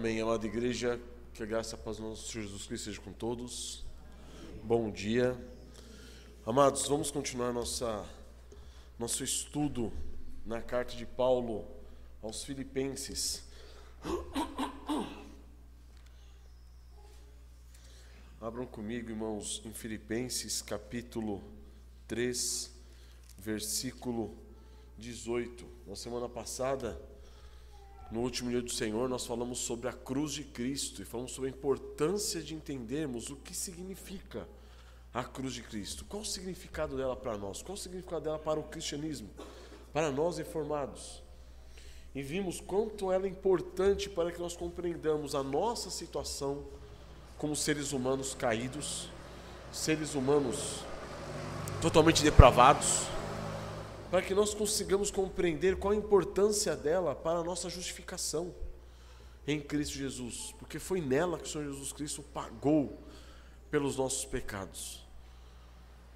Amém, amada igreja, que a graça e a paz do nosso Senhor Jesus Cristo seja com todos. Bom dia. Amados, vamos continuar nosso estudo na carta de Paulo aos Filipenses. Abram comigo, irmãos, em Filipenses capítulo 3, versículo 18. Na semana passada, no último dia do Senhor, nós falamos sobre a cruz de Cristo e falamos sobre a importância de entendermos o que significa a cruz de Cristo. Qual o significado dela para nós? Qual o significado dela para o cristianismo? Para nós reformados. E vimos quanto ela é importante para que nós compreendamos a nossa situação como seres humanos caídos, seres humanos totalmente depravados, para que nós consigamos compreender qual a importância dela para a nossa justificação em Cristo Jesus, porque foi nela que o Senhor Jesus Cristo pagou pelos nossos pecados.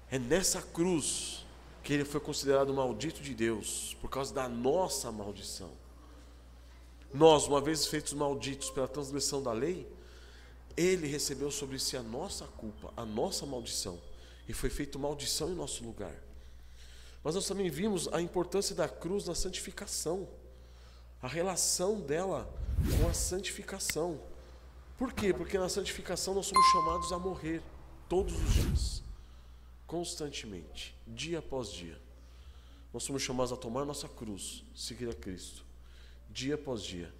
É nessa cruz que ele foi considerado maldito de Deus, por causa da nossa maldição. Nós, uma vez feitos malditos pela transgressão da lei, ele recebeu sobre si a nossa culpa, a nossa maldição, e foi feito maldição em nosso lugar. Mas nós também vimos a importância da cruz na santificação, a relação dela com a santificação. Por quê? Porque na santificação nós somos chamados a morrer todos os dias, constantemente, dia após dia. Nós somos chamados a tomar nossa cruz, seguir a Cristo, dia após dia.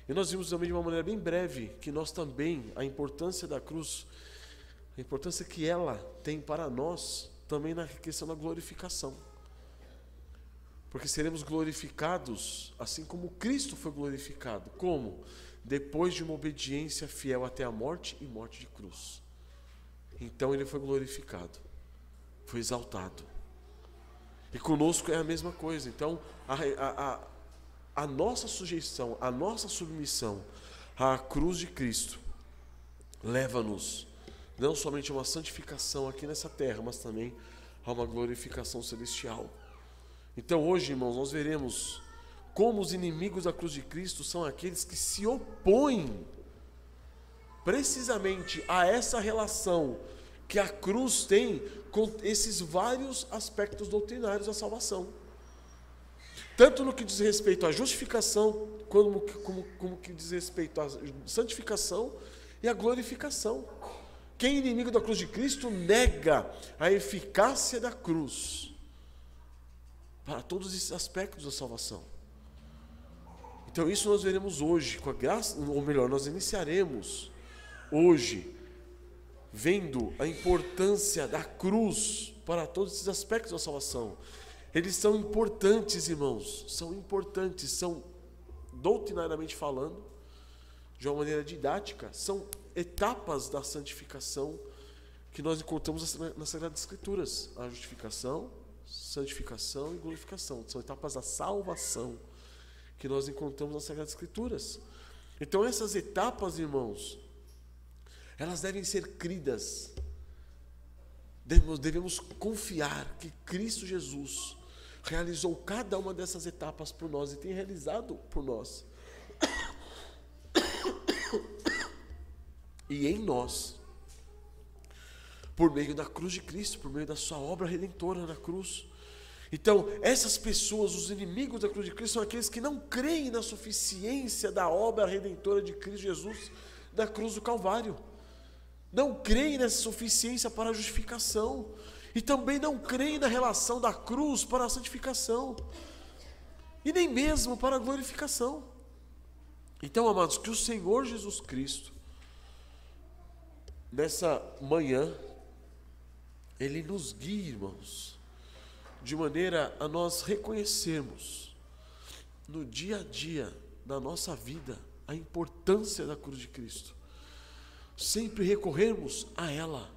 E nós vimos também de uma maneira bem breve que nós também, a importância da cruz, a importância que ela tem para nós, também na questão da glorificação. Porque seremos glorificados assim como Cristo foi glorificado. Como? Depois de uma obediência fiel até a morte e morte de cruz. Então ele foi glorificado, foi exaltado. E conosco é a mesma coisa. Então a nossa sujeição, a nossa submissão à cruz de Cristo leva-nos não somente a uma santificação aqui nessa terra, mas também a uma glorificação celestial. Então hoje, irmãos, nós veremos como os inimigos da cruz de Cristo são aqueles que se opõem precisamente a essa relação que a cruz tem com esses vários aspectos doutrinários da salvação. Tanto no que diz respeito à justificação, como que diz respeito à santificação e à glorificação. Quem é inimigo da cruz de Cristo nega a eficácia da cruz para todos esses aspectos da salvação. Então isso nós veremos hoje, com a graça, ou melhor, nós iniciaremos hoje, vendo a importância da cruz para todos esses aspectos da salvação. Eles são importantes, irmãos, são importantes, são, doutrinariamente falando, de uma maneira didática, são etapas da santificação que nós encontramos nas Sagradas Escrituras. A justificação, santificação e glorificação. São etapas da salvação que nós encontramos nas Sagradas Escrituras. Então essas etapas, irmãos, elas devem ser cridas. Devemos confiar que Cristo Jesus realizou cada uma dessas etapas por nós e tem realizado por nós. E em nós, por meio da cruz de Cristo, por meio da sua obra redentora na cruz. Então, essas pessoas, os inimigos da cruz de Cristo, são aqueles que não creem na suficiência da obra redentora de Cristo Jesus na cruz do Calvário. Não creem nessa suficiência para a justificação. E também não creem na relação da cruz para a santificação. E nem mesmo para a glorificação. Então, amados, que o Senhor Jesus Cristo, nessa manhã, Ele nos guia, irmãos, de maneira a nós reconhecermos no dia a dia da nossa vida a importância da cruz de Cristo. Sempre recorrermos a ela,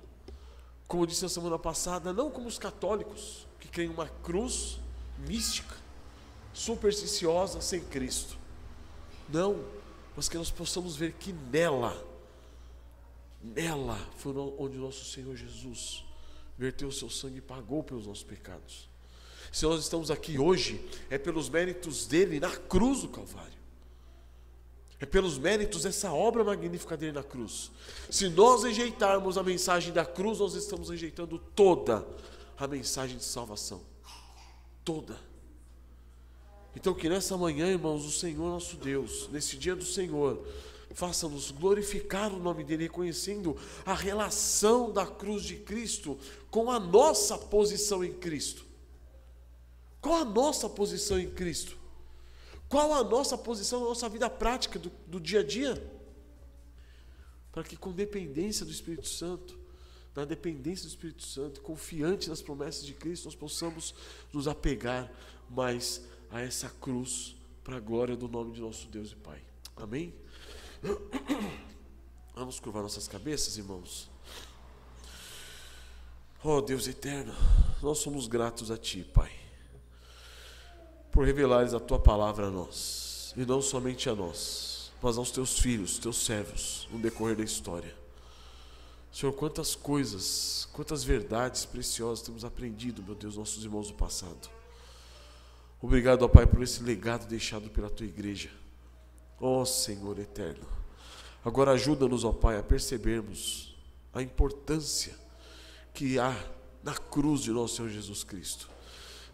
como eu disse na semana passada, não como os católicos que creem uma cruz mística, supersticiosa, sem Cristo. Não, mas que nós possamos ver que nela foi onde nosso Senhor Jesus verteu o seu sangue e pagou pelos nossos pecados. Se nós estamos aqui hoje, é pelos méritos dele na cruz do Calvário. É pelos méritos dessa obra magnífica dele na cruz. Se nós rejeitarmos a mensagem da cruz, nós estamos rejeitando toda a mensagem de salvação. Toda. Então que nessa manhã, irmãos, o Senhor nosso Deus, nesse dia do Senhor, faça-nos glorificar o nome dele, reconhecendo a relação da cruz de Cristo com a nossa posição em Cristo. Qual a nossa posição em Cristo? Qual a nossa posição na nossa vida prática do dia a dia? Para que com dependência do Espírito Santo, na dependência do Espírito Santo, confiante nas promessas de Cristo, nós possamos nos apegar mais a essa cruz, para a glória do nome de nosso Deus e Pai. Amém? Vamos curvar nossas cabeças, irmãos. Oh Deus eterno, nós somos gratos a Ti, Pai, por revelares a Tua palavra a nós, e não somente a nós, mas aos Teus filhos, Teus servos, no decorrer da história. Senhor, quantas coisas, quantas verdades preciosas temos aprendido, meu Deus, nossos irmãos do passado. Obrigado, ó Pai, por esse legado deixado pela Tua igreja. Ó Senhor eterno, agora ajuda-nos, ó Pai, a percebermos a importância que há na cruz de nosso Senhor Jesus Cristo.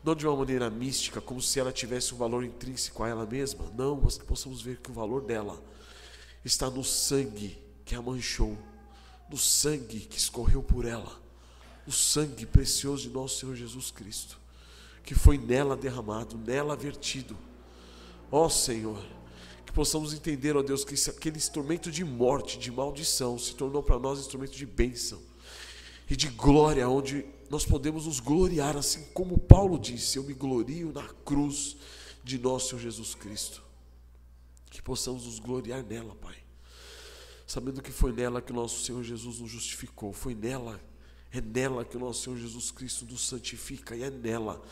Não de uma maneira mística, como se ela tivesse um valor intrínseco a ela mesma. Não, mas que possamos ver que o valor dela está no sangue que a manchou, no sangue que escorreu por ela, o sangue precioso de nosso Senhor Jesus Cristo, que foi nela derramado, nela vertido. Ó Senhor, que possamos entender, ó Deus, que aquele instrumento de morte, de maldição, se tornou para nós instrumento de bênção e de glória, onde nós podemos nos gloriar, assim como Paulo disse: eu me glorio na cruz de nosso Senhor Jesus Cristo. Que possamos nos gloriar nela, Pai, sabendo que foi nela que o nosso Senhor Jesus nos justificou, foi nela, é nela que o nosso Senhor Jesus Cristo nos santifica, e é nela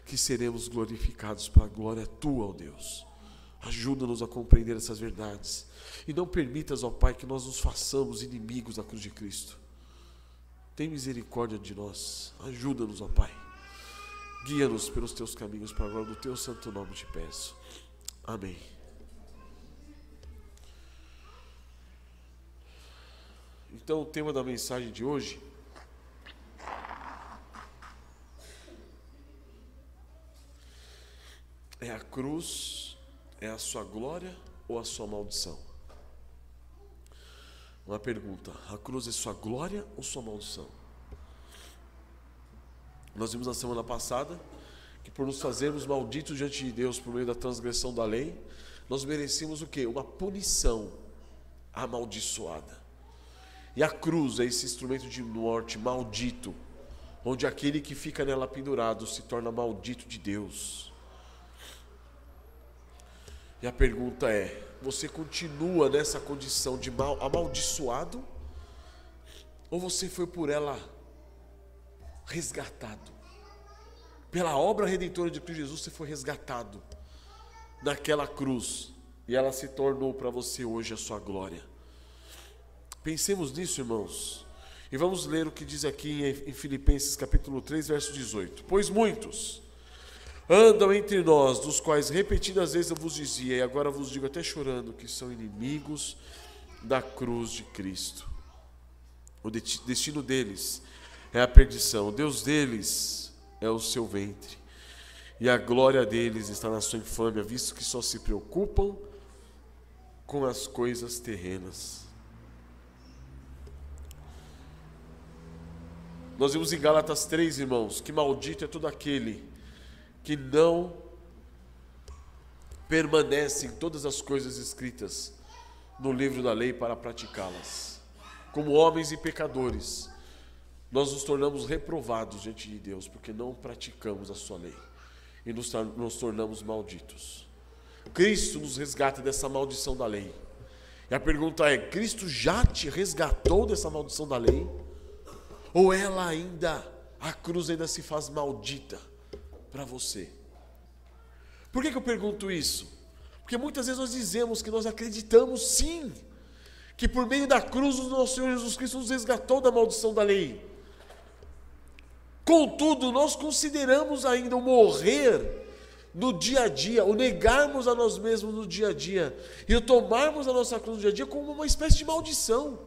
que seremos glorificados para a glória Tua, ó Deus. Ajuda-nos a compreender essas verdades, e não permitas, ó Pai, que nós nos façamos inimigos da cruz de Cristo. Tem misericórdia de nós, ajuda-nos, ó Pai, guia-nos pelos Teus caminhos, para a glória do Teu santo nome te peço. Amém. Então o tema da mensagem de hoje é: a cruz é a sua glória ou a sua maldição? Uma pergunta: a cruz é sua glória ou sua maldição? Nós vimos na semana passada que por nos fazermos malditos diante de Deus por meio da transgressão da lei, nós merecíamos o quê? Uma punição amaldiçoada. E a cruz é esse instrumento de morte maldito, onde aquele que fica nela pendurado se torna maldito de Deus. E a pergunta é: você continua nessa condição de amaldiçoado, ou você foi por ela resgatado? Pela obra redentora de Cristo Jesus, você foi resgatado naquela cruz, e ela se tornou para você hoje a sua glória. Pensemos nisso, irmãos, e vamos ler o que diz aqui em Filipenses capítulo 3, verso 18. Pois muitos andam entre nós, dos quais repetidas vezes eu vos dizia, e agora vos digo até chorando, que são inimigos da cruz de Cristo. O destino deles é a perdição, o Deus deles é o seu ventre, e a glória deles está na sua infâmia, visto que só se preocupam com as coisas terrenas. Nós vimos em Gálatas 3, irmãos, que maldito é todo aquele que não permanece em todas as coisas escritas no livro da lei para praticá-las. Como homens e pecadores, nós nos tornamos reprovados diante de Deus, porque não praticamos a sua lei, e nos tornamos malditos. Cristo nos resgata dessa maldição da lei. E a pergunta é: Cristo já te resgatou dessa maldição da lei? Ou ela ainda, a cruz ainda se faz maldita para você? Por que eu pergunto isso? Porque muitas vezes nós dizemos que nós acreditamos sim, que por meio da cruz o nosso Senhor Jesus Cristo nos resgatou da maldição da lei. Contudo, nós consideramos ainda o morrer no dia a dia, o negarmos a nós mesmos no dia a dia, e o tomarmos a nossa cruz no dia a dia como uma espécie de maldição.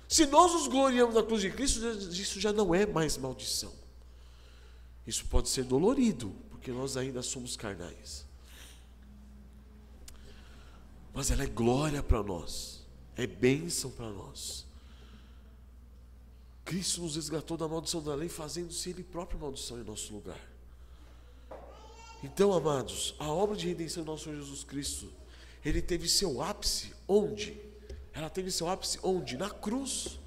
Se nós nos gloriamos na cruz de Cristo, isso já não é mais maldição. Isso pode ser dolorido, porque nós ainda somos carnais. Mas ela é glória para nós, é bênção para nós. Cristo nos resgatou da maldição da lei, fazendo-se Ele próprio maldição em nosso lugar. Então, amados, a obra de redenção do nosso Senhor Jesus Cristo, Ele teve seu ápice onde? Ela teve seu ápice onde? Na cruz.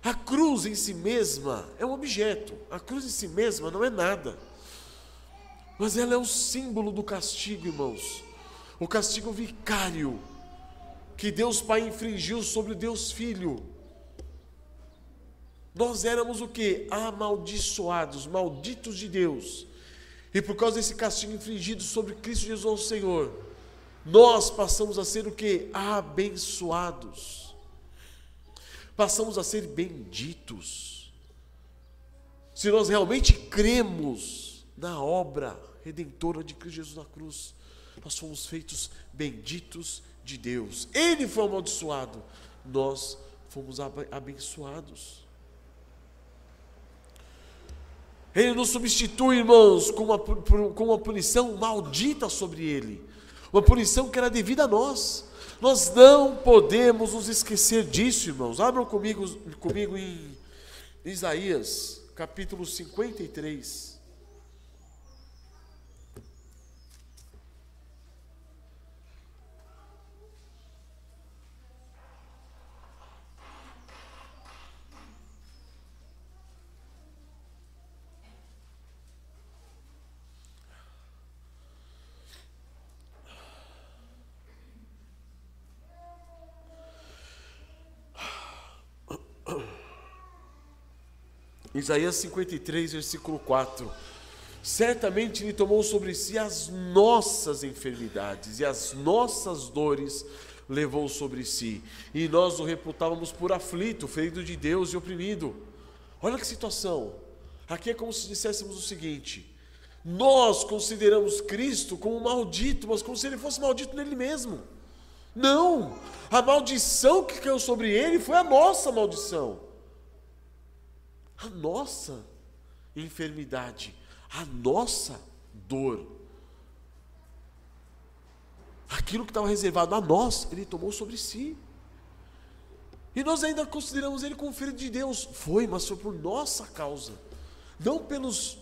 A cruz em si mesma é um objeto, a cruz em si mesma não é nada, mas ela é o símbolo do castigo, irmãos, o castigo vicário que Deus Pai infringiu sobre Deus Filho. Nós éramos o quê? Amaldiçoados, malditos de Deus, e por causa desse castigo infligido sobre Cristo Jesus nosso Senhor, nós passamos a ser o quê? Abençoados. Passamos a ser benditos. Se nós realmente cremos na obra redentora de Cristo Jesus na cruz, nós fomos feitos benditos de Deus. Ele foi amaldiçoado, nós fomos abençoados. Ele nos substitui, irmãos, com uma punição maldita sobre ele, uma punição que era devida a nós. Nós não podemos nos esquecer disso, irmãos. Abram comigo em Isaías, capítulo 53. Isaías 53, versículo 4. Certamente Ele tomou sobre si as nossas enfermidades e as nossas dores levou sobre si, e nós o reputávamos por aflito, ferido de Deus e oprimido. Olha que situação. Aqui é como se disséssemos o seguinte: nós consideramos Cristo como maldito, mas como se Ele fosse maldito nele mesmo. Não, a maldição que caiu sobre Ele foi a nossa maldição, a nossa enfermidade, a nossa dor. Aquilo que estava reservado a nós, Ele tomou sobre si. E nós ainda consideramos Ele como filho de Deus. Foi, mas foi por nossa causa, não pelos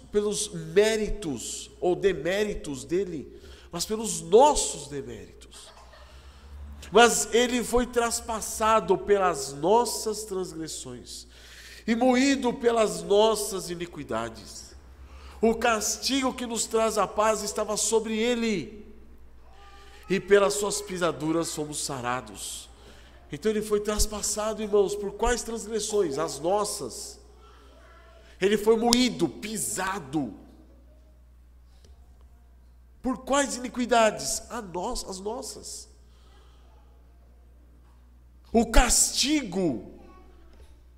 méritos ou deméritos dEle, mas pelos nossos deméritos. Mas Ele foi traspassado pelas nossas transgressões e moído pelas nossas iniquidades. O castigo que nos traz a paz estava sobre Ele, e pelas suas pisaduras fomos sarados. Então Ele foi traspassado, irmãos, por quais transgressões? As nossas. Ele foi moído, pisado. Por quais iniquidades? As nossas. O castigo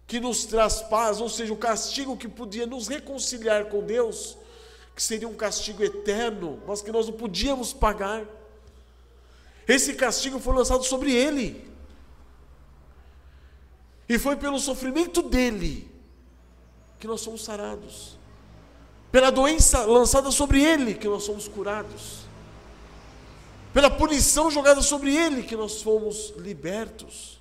que nos traz paz, ou seja, o castigo que podia nos reconciliar com Deus, que seria um castigo eterno, mas que nós não podíamos pagar. Esse castigo foi lançado sobre Ele, e foi pelo sofrimento dEle que nós somos sarados, pela doença lançada sobre Ele que nós somos curados, pela punição jogada sobre Ele que nós fomos libertos.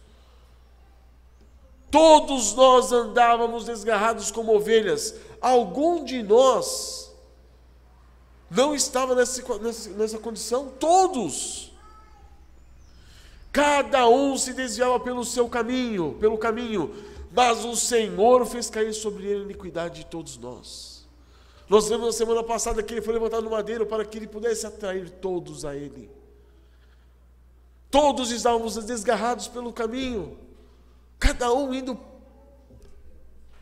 Todos nós andávamos desgarrados como ovelhas. Algum de nós não estava nessa condição? Todos. Cada um se desviava pelo caminho, mas o Senhor fez cair sobre ele a iniquidade de todos nós. Nós vimos na semana passada que ele foi levantado no madeiro para que ele pudesse atrair todos a ele. Todos estávamos desgarrados pelo caminho, cada um indo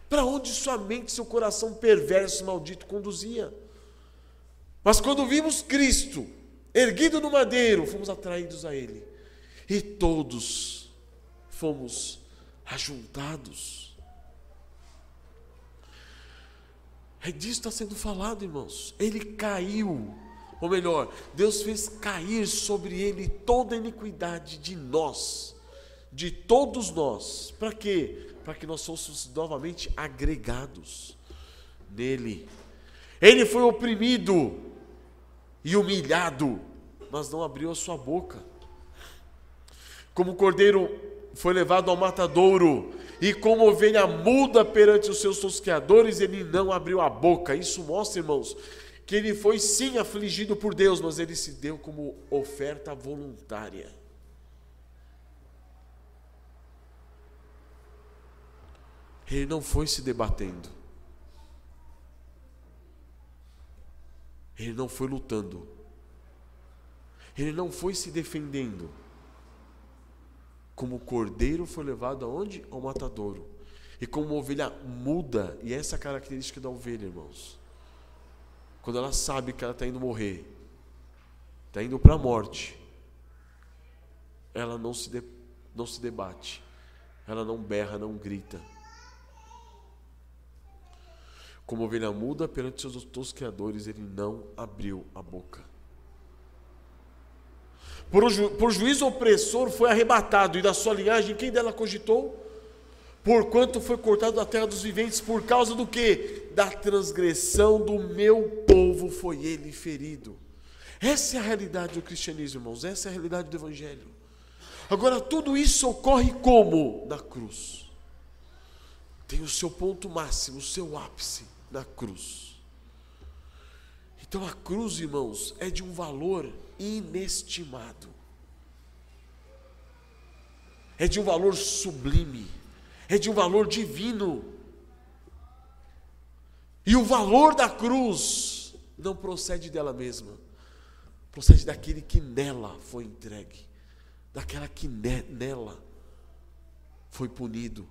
para onde sua mente, seu coração perverso e maldito conduzia. Mas quando vimos Cristo erguido no madeiro, fomos atraídos a Ele, e todos fomos ajuntados. É disso que está sendo falado, irmãos. Ele caiu, ou melhor, Deus fez cair sobre ele toda a iniquidade de nós, de todos nós. Para quê? Para que nós fôssemos novamente agregados nele. Ele foi oprimido e humilhado, mas não abriu a sua boca. Como o cordeiro foi levado ao matadouro, e como ovelha muda perante os seus tosqueadores, ele não abriu a boca. Isso mostra, irmãos, que ele foi sim afligido por Deus, mas ele se deu como oferta voluntária. Ele não foi se debatendo. Ele não foi lutando. Ele não foi se defendendo. Como o cordeiro foi levado aonde? Ao matadouro. E como uma ovelha muda, e essa é a característica da ovelha, irmãos. Quando ela sabe que ela está indo morrer, está indo para a morte, ela não se debate, ela não berra, não grita. Como ovelha muda perante seus tosqueadores, ele não abriu a boca. Por juízo opressor foi arrebatado, e da sua linhagem quem dela cogitou? Porquanto foi cortado da terra dos viventes, por causa do quê? Da transgressão do meu povo foi ele ferido. Essa é a realidade do cristianismo, irmãos, essa é a realidade do evangelho. Agora, tudo isso ocorre como? Na cruz. Tem o seu ponto máximo, o seu ápice na cruz. Então a cruz, irmãos, é de um valor inestimado. É de um valor sublime. É de um valor divino. E o valor da cruz não procede dela mesma. Procede daquele que nela foi entregue. Daquela que nela foi punido.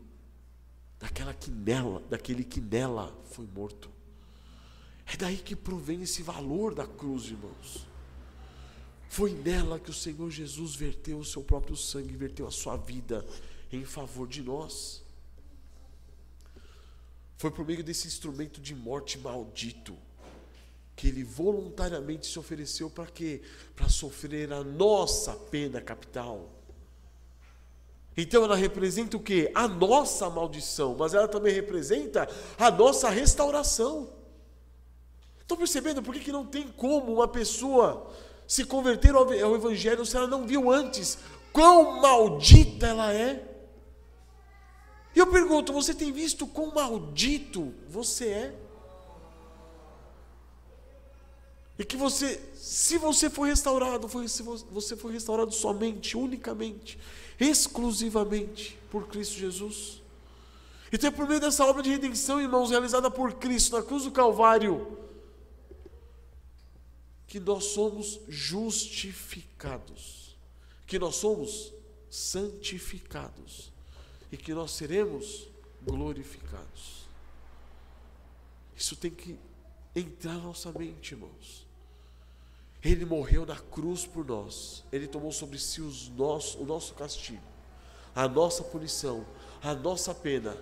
Daquele que nela foi morto. É daí que provém esse valor da cruz, irmãos. Foi nela que o Senhor Jesus verteu o seu próprio sangue, verteu a sua vida em favor de nós. Foi por meio desse instrumento de morte maldito que ele voluntariamente se ofereceu para quê? Para sofrer a nossa pena capital. Então ela representa o quê? A nossa maldição, mas ela também representa a nossa restauração. Estão percebendo por que não tem como uma pessoa se converter ao evangelho se ela não viu antes quão maldita ela é? E eu pergunto, você tem visto quão maldito você é? E que você, se você for restaurado, você foi restaurado somente, unicamente, exclusivamente por Cristo Jesus. Então é por meio dessa obra de redenção, irmãos, realizada por Cristo na cruz do Calvário, que nós somos justificados, que nós somos santificados e que nós seremos glorificados. Isso tem que entrar na nossa mente, irmãos. Ele morreu na cruz por nós. Ele tomou sobre si o nosso castigo, a nossa punição, a nossa pena.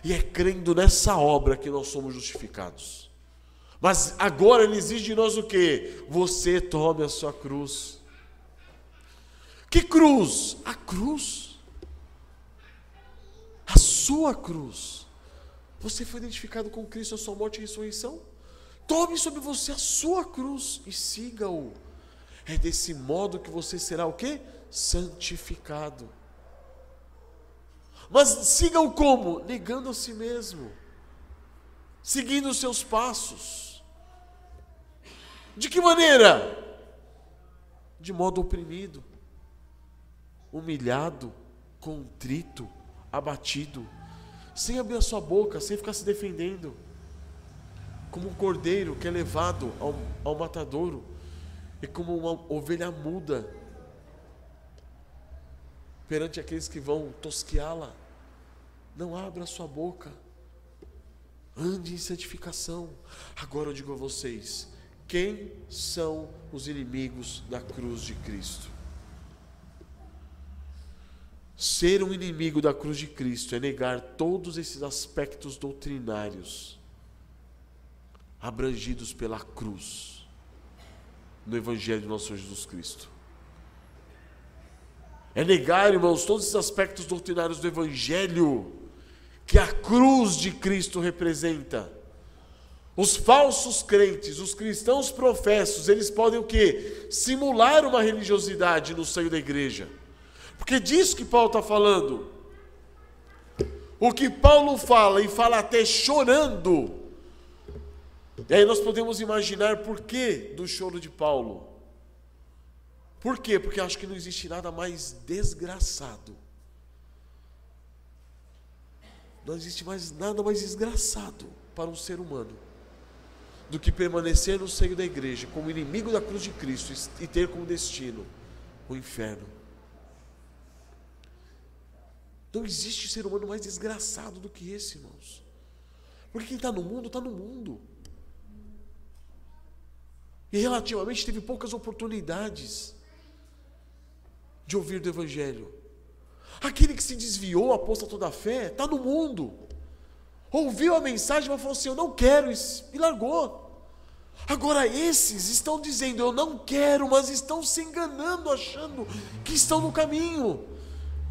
E é crendo nessa obra que nós somos justificados. Mas agora ele exige de nós o quê? Você tome a sua cruz. Que cruz? A cruz. A sua cruz. Você foi identificado com Cristo, a sua morte e ressurreição? Tome sobre você a sua cruz e siga-o. É desse modo que você será o quê? Santificado. Mas siga-o como? Negando a si mesmo. Seguindo os seus passos. De que maneira? De modo oprimido, humilhado, contrito, abatido, sem abrir a sua boca, sem ficar se defendendo. Como um cordeiro que é levado ao matadouro, e como uma ovelha muda perante aqueles que vão tosqueá-la. Não abra a sua boca, ande em santificação. Agora eu digo a vocês, quem são os inimigos da cruz de Cristo? Ser um inimigo da cruz de Cristo é negar todos esses aspectos doutrinários abrangidos pela cruz, no Evangelho de nosso Senhor Jesus Cristo. É negar, irmãos, todos esses aspectos doutrinários do Evangelho que a cruz de Cristo representa. Os falsos crentes, os cristãos professos, eles podem o quê? Simular uma religiosidade no seio da igreja. Porque disso que Paulo está falando. O que Paulo fala, e fala até chorando. E aí nós podemos imaginar por que do choro de Paulo. Por quê? Porque acho que não existe nada mais desgraçado. Não existe mais nada mais desgraçado para um ser humano do que permanecer no seio da igreja como inimigo da cruz de Cristo e ter como destino o inferno. Não existe ser humano mais desgraçado do que esse, irmãos. Porque quem está no mundo, está no mundo. E relativamente teve poucas oportunidades de ouvir do Evangelho. Aquele que se desviou, apostatou da fé, está no mundo. Ouviu a mensagem, mas falou assim, eu não quero isso, e largou. Agora esses estão dizendo, eu não quero, mas estão se enganando, achando que estão no caminho.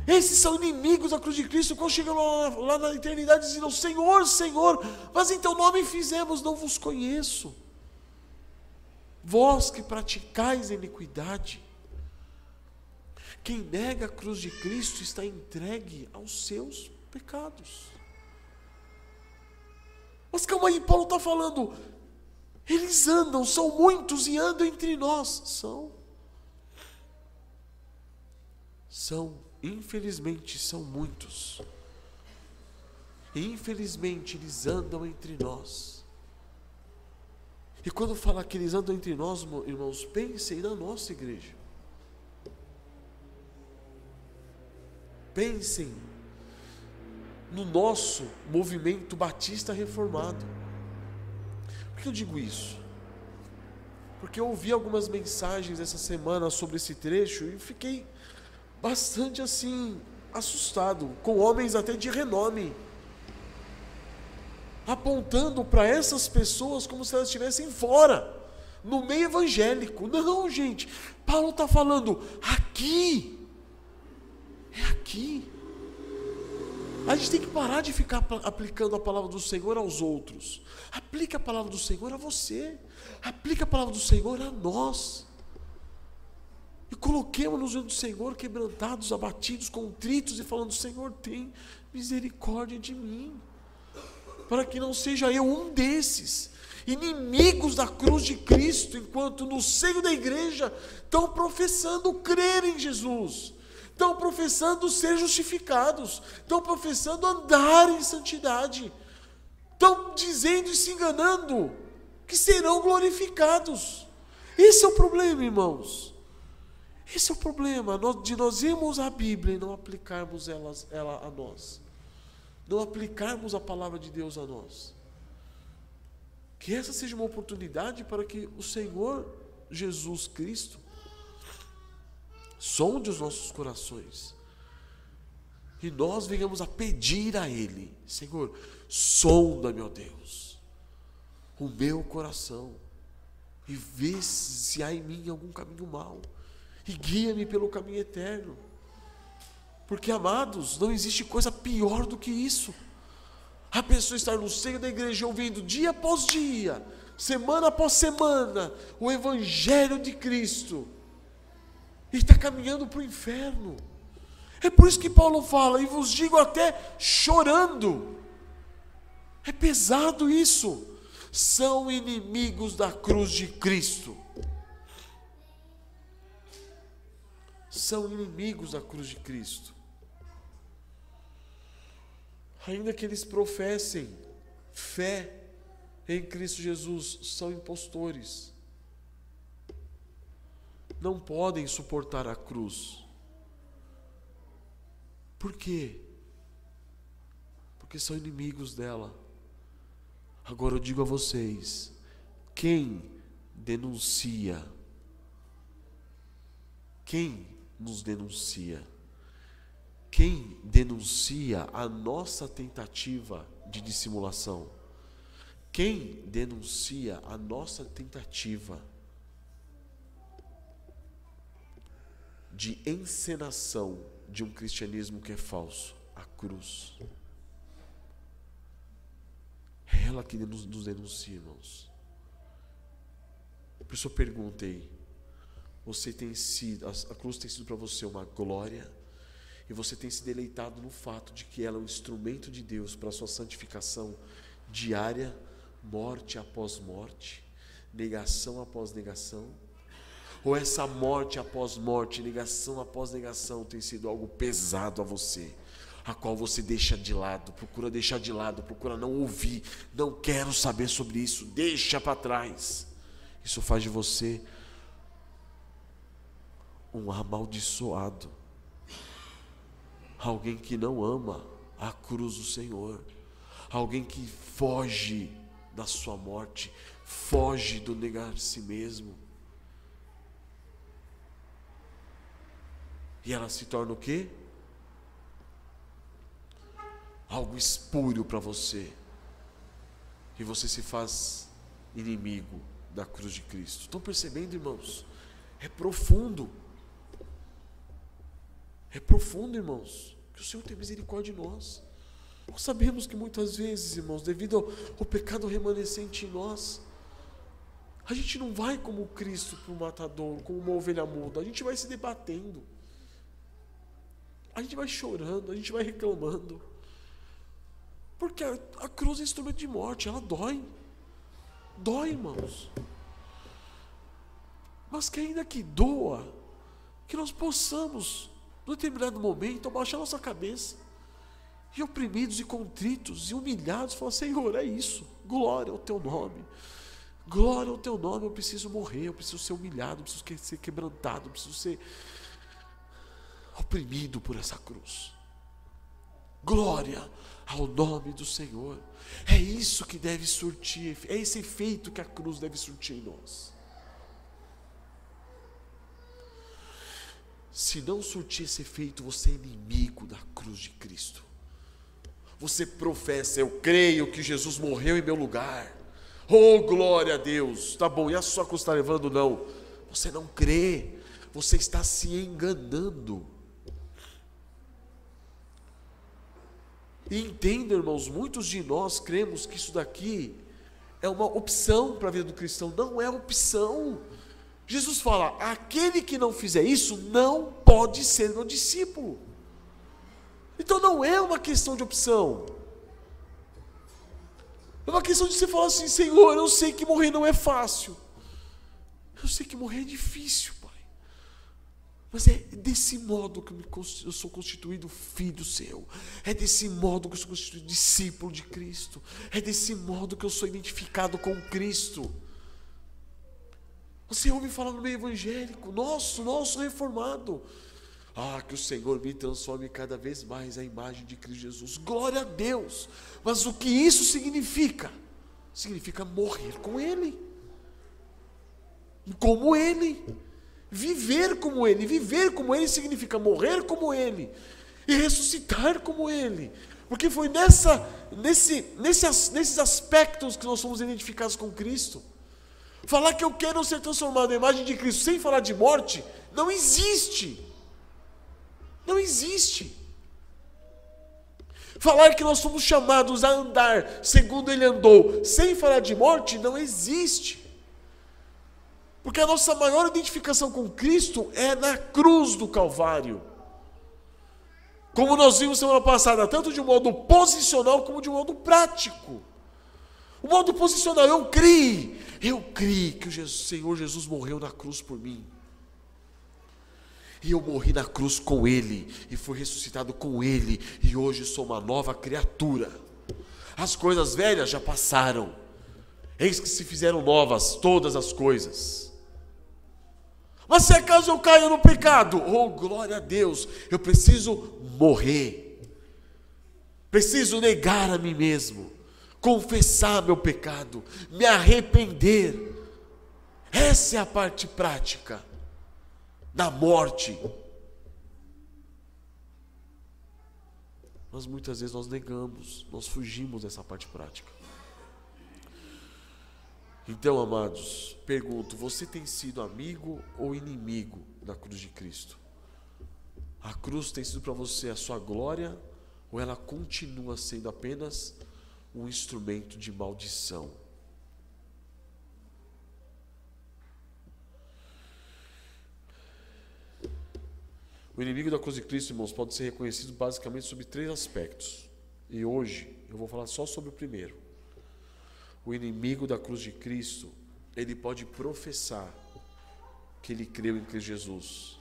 Esses são inimigos da cruz de Cristo, quando chegam lá na eternidade, dizendo, Senhor, Senhor, mas em teu nome fizemos, não vos conheço. Vós que praticais a iniquidade. Quem nega a cruz de Cristo está entregue aos seus pecados. Mas calma aí, Paulo está falando, eles andam, são muitos e andam entre nós. Infelizmente são muitos. Infelizmente eles andam entre nós. E quando fala que eles andam entre nós, irmãos, pensem na nossa igreja. Pensem no nosso movimento batista reformado. Por que eu digo isso? Porque eu ouvi algumas mensagens essa semana sobre esse trecho e fiquei bastante assim, assustado, com homens até de renome, apontando para essas pessoas como se elas estivessem fora, no meio evangélico. Não, gente, Paulo está falando, aqui, é aqui. A gente tem que parar de ficar aplicando a palavra do Senhor aos outros. Aplique a palavra do Senhor a você. Aplique a palavra do Senhor a nós. E coloquemos-nos diante do Senhor, quebrantados, abatidos, contritos, e falando, Senhor, tem misericórdia de mim, para que não seja eu um desses, inimigos da cruz de Cristo, enquanto no seio da igreja estão professando crer em Jesus, estão professando ser justificados, estão professando andar em santidade, estão dizendo e se enganando que serão glorificados. Esse é o problema, irmãos. Esse é o problema de nós irmos à Bíblia e não aplicarmos ela a nós. Não aplicarmos a palavra de Deus a nós. Que essa seja uma oportunidade para que o Senhor Jesus Cristo sonde os nossos corações. E nós venhamos a pedir a Ele, Senhor, sonda-me, ó Deus, o meu coração, e vê se há em mim algum caminho mau, e guia-me pelo caminho eterno. Porque, amados, não existe coisa pior do que isso. A pessoa estar no seio da igreja ouvindo dia após dia, semana após semana, o Evangelho de Cristo, e está caminhando para o inferno. É por isso que Paulo fala, e vos digo até chorando, é pesado isso, são inimigos da cruz de Cristo. São inimigos da cruz de Cristo. Ainda que eles professem fé em Cristo Jesus, são impostores. Não podem suportar a cruz. Por quê? Porque são inimigos dela. Agora eu digo a vocês, quem denuncia? Quem nos denuncia? Quem denuncia a nossa tentativa de dissimulação? Quem denuncia a nossa tentativa de encenação de um cristianismo que é falso? A cruz. É ela que nos denuncia, irmãos. Por isso eu perguntei, a cruz tem sido para você uma glória, e você tem se deleitado no fato de que ela é um instrumento de Deus para a sua santificação diária, morte após morte, negação após negação? Ou essa morte após morte, negação após negação tem sido algo pesado a você, a qual você deixa de lado, procura deixar de lado, procura não ouvir, não quero saber sobre isso, deixa para trás? Isso faz de você um amaldiçoado, alguém que não ama a cruz do Senhor, alguém que foge da sua morte, foge do negar si mesmo. E ela se torna o quê? Algo espúrio para você. E você se faz inimigo da cruz de Cristo. Estão percebendo, irmãos? É profundo. É profundo, irmãos. Que o Senhor tem misericórdia de nós. Nós sabemos que muitas vezes, irmãos, devido ao pecado remanescente em nós, a gente não vai como Cristo para o matadouro, como uma ovelha muda. A gente vai se debatendo. A gente vai chorando, a gente vai reclamando. Porque a cruz é instrumento de morte, ela dói. Dói, irmãos. Mas que ainda que doa, que nós possamos, num determinado momento, abaixar nossa cabeça, e oprimidos e contritos e humilhados, falar: Senhor, é isso, glória ao teu nome. Glória ao teu nome, eu preciso morrer, eu preciso ser humilhado, eu preciso ser quebrantado, eu preciso ser oprimido por essa cruz. Glória ao nome do Senhor. É isso que deve surtir, é esse efeito que a cruz deve surtir em nós. Se não surtir esse efeito, você é inimigo da cruz de Cristo. Você professa: eu creio que Jesus morreu em meu lugar. Oh, glória a Deus. Tá bom, e a sua cruz está levando? Não. Você não crê. Você está se enganando. E entenda, irmãos, muitos de nós cremos que isso daqui é uma opção para a vida do cristão. Não é opção. Jesus fala: aquele que não fizer isso não pode ser meu discípulo. Então não é uma questão de opção. É uma questão de você falar assim: Senhor, eu sei que morrer não é fácil. Eu sei que morrer é difícil, Pai. Mas é desse modo que eu sou constituído filho seu. É desse modo que eu sou constituído discípulo de Cristo. É desse modo que eu sou identificado com Cristo. Você ouve falar no meio evangélico, nosso reformado: ah, que o Senhor me transforme cada vez mais à imagem de Cristo Jesus. Glória a Deus. Mas o que isso significa? Significa morrer com Ele, como Ele, viver como Ele. Viver como Ele significa morrer como Ele e ressuscitar como Ele. Porque foi nesses aspectos que nós somos identificados com Cristo. Falar que eu quero ser transformado na imagem de Cristo sem falar de morte não existe. Não existe. Falar que nós somos chamados a andar segundo Ele andou, sem falar de morte, não existe. Porque a nossa maior identificação com Cristo é na cruz do Calvário. Como nós vimos semana passada, tanto de um modo posicional como de um modo prático. O modo posicional: eu criei que o Senhor Jesus morreu na cruz por mim. E eu morri na cruz com Ele, e fui ressuscitado com Ele, e hoje sou uma nova criatura. As coisas velhas já passaram, eis que se fizeram novas todas as coisas. Mas se acaso eu caio no pecado, oh, glória a Deus, eu preciso morrer, preciso negar a mim mesmo, confessar meu pecado, me arrepender. Essa é a parte prática da morte. Mas muitas vezes nós negamos, nós fugimos dessa parte prática. Então, amados, pergunto, você tem sido amigo ou inimigo da cruz de Cristo? A cruz tem sido para você a sua glória ou ela continua sendo apenas um instrumento de maldição? O inimigo da cruz de Cristo, irmãos, pode ser reconhecido basicamente sobre 3 aspectos. E hoje eu vou falar só sobre o primeiro. O inimigo da cruz de Cristo, ele pode professar que ele creu em Cristo Jesus,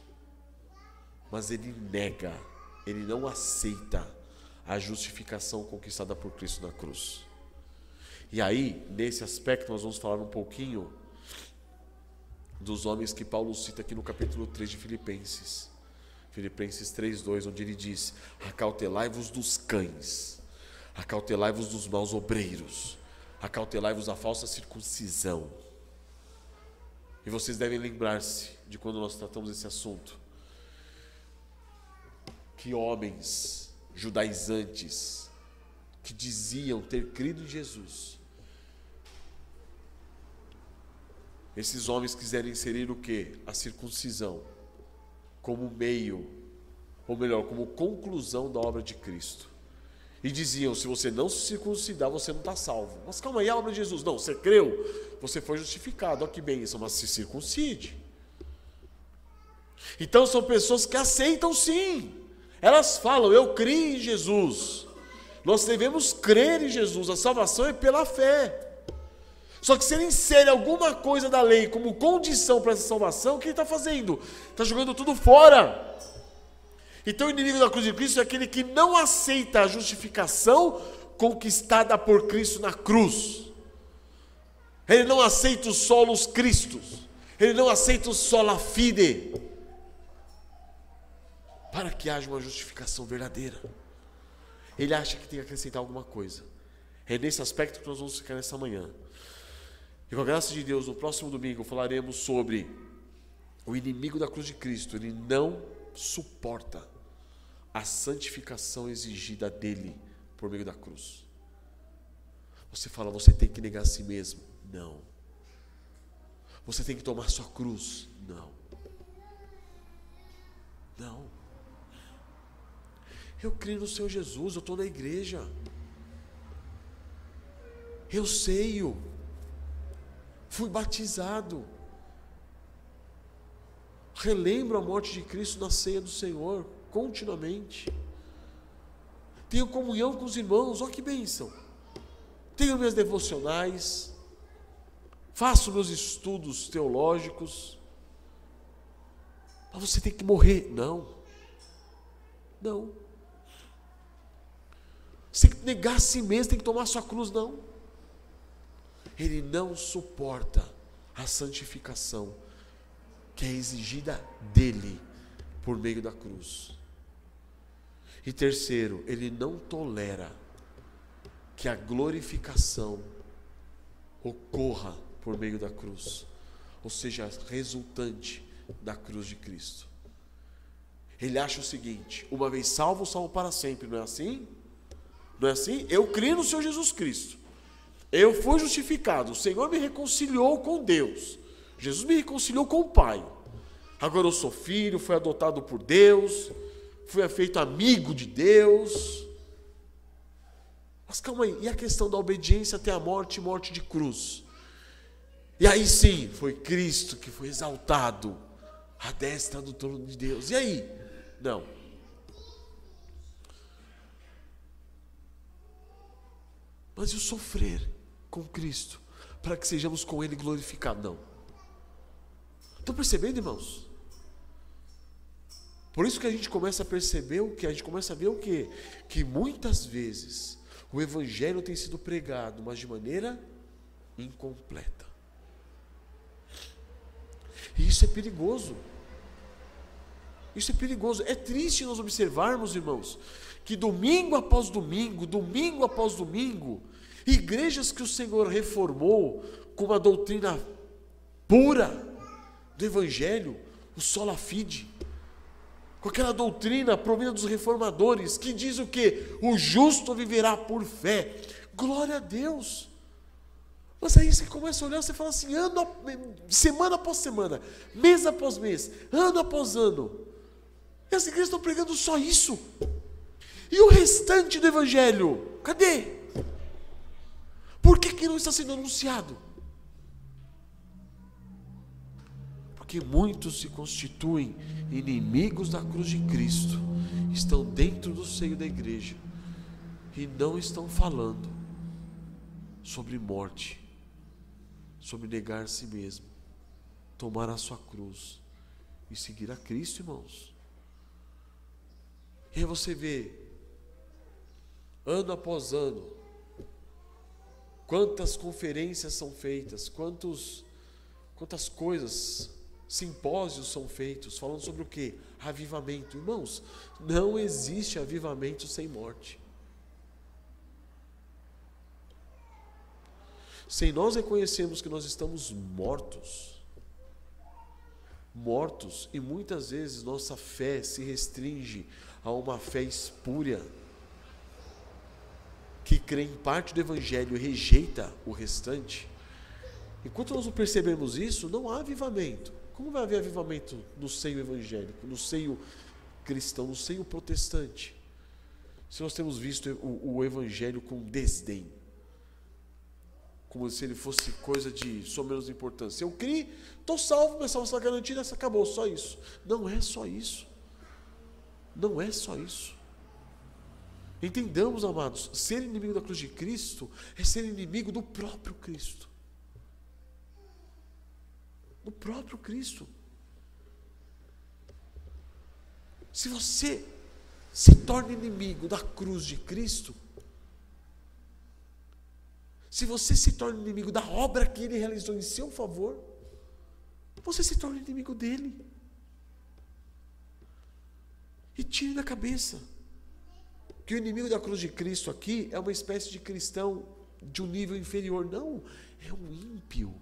mas ele nega, ele não aceita a justificação conquistada por Cristo na cruz. E aí, nesse aspecto, nós vamos falar um pouquinho dos homens que Paulo cita aqui no capítulo 3 de Filipenses. Filipenses 3:2, onde ele diz: acautelai-vos dos cães, acautelai-vos dos maus obreiros, acautelai-vos da falsa circuncisão. E vocês devem lembrar-se de quando nós tratamos esse assunto, que homens judaizantes que diziam ter crido em Jesus, esses homens quiseram inserir o quê? A circuncisão como meio, ou melhor, como conclusão da obra de Cristo. E diziam, se você não se circuncidar, você não está salvo. Mas calma aí, a obra de Jesus. Não, você creu, você foi justificado. Olha que bênção, mas se circuncide. Então são pessoas que aceitam sim. Elas falam, eu criei em Jesus. Nós devemos crer em Jesus, a salvação é pela fé. Só que se ele insere alguma coisa da lei como condição para essa salvação, o que ele está fazendo? Está jogando tudo fora. Então o inimigo da cruz de Cristo é aquele que não aceita a justificação conquistada por Cristo na cruz. Ele não aceita os solos Cristos. Ele não aceita o sola fide. Para que haja uma justificação verdadeira, ele acha que tem que acrescentar alguma coisa. É nesse aspecto que nós vamos ficar nessa manhã. E com a graça de Deus, no próximo domingo falaremos sobre o inimigo da cruz de Cristo. Ele não suporta a santificação exigida dele por meio da cruz. Você fala, você tem que negar a si mesmo. Não. Você tem que tomar sua cruz. Não. Não. Eu creio no Senhor Jesus, eu estou na igreja. Eu sei. Fui batizado. Relembro a morte de Cristo na ceia do Senhor, continuamente. Tenho comunhão com os irmãos, olha que bênção. Tenho minhas devocionais. Faço meus estudos teológicos. Mas você tem que morrer. Não. Não. Você tem que negar a si mesmo, tem que tomar a sua cruz. Não. Ele não suporta a santificação que é exigida dele por meio da cruz. E terceiro, ele não tolera que a glorificação ocorra por meio da cruz, ou seja, resultante da cruz de Cristo. Ele acha o seguinte: uma vez salvo, salvo para sempre. Não é assim? Não é assim? Eu creio no Senhor Jesus Cristo. Eu fui justificado, o Senhor me reconciliou com Deus, Jesus me reconciliou com o Pai. Agora eu sou filho, fui adotado por Deus, fui feito amigo de Deus. Mas calma aí, e a questão da obediência até a morte, morte de cruz? E aí sim, foi Cristo que foi exaltado à destra do trono de Deus. E aí? Não. Mas e o sofrer com Cristo, para que sejamos com Ele glorificados? Não. Estão percebendo, irmãos? Por isso que a gente começa a perceber o que? A gente começa a ver o quê? Que muitas vezes o Evangelho tem sido pregado, mas de maneira incompleta. E isso é perigoso. Isso é perigoso. É triste nós observarmos, irmãos, que domingo após domingo, igrejas que o Senhor reformou com uma doutrina pura do Evangelho, o sola fide, com aquela doutrina provida dos reformadores, que diz o quê? O justo viverá por fé. Glória a Deus! Mas aí você começa a olhar, você fala assim, semana após semana, mês após mês, ano após ano. E as igrejas estão pregando só isso. E o restante do evangelho? Cadê? Por que não está sendo anunciado? Porque muitos se constituem inimigos da cruz de Cristo, estão dentro do seio da igreja e não estão falando sobre morte, sobre negar a si mesmo, tomar a sua cruz e seguir a Cristo, irmãos. E aí você vê, ano após ano, quantas conferências são feitas, quantas coisas, simpósios são feitos, falando sobre o quê? Avivamento. Irmãos, não existe avivamento sem morte. Sem nós reconhecermos que nós estamos mortos, e muitas vezes nossa fé se restringe a uma fé espúria, que crê em parte do evangelho e rejeita o restante. Enquanto nós não percebemos isso, não há avivamento. Como vai haver avivamento no seio evangélico, no seio cristão, no seio protestante, se nós temos visto o evangelho com desdém, como se ele fosse coisa de só menos importância? Eu criei, estou salvo, minha salvação está garantida, acabou, só isso. Não é só isso. Não é só isso. Entendamos, amados, ser inimigo da cruz de Cristo é ser inimigo do próprio Cristo. Do próprio Cristo. Se você se torna inimigo da cruz de Cristo, se você se torna inimigo da obra que Ele realizou em seu favor, você se torna inimigo dEle. E tire da cabeça que o inimigo da cruz de Cristo aqui é uma espécie de cristão de um nível inferior. Não, é um ímpio.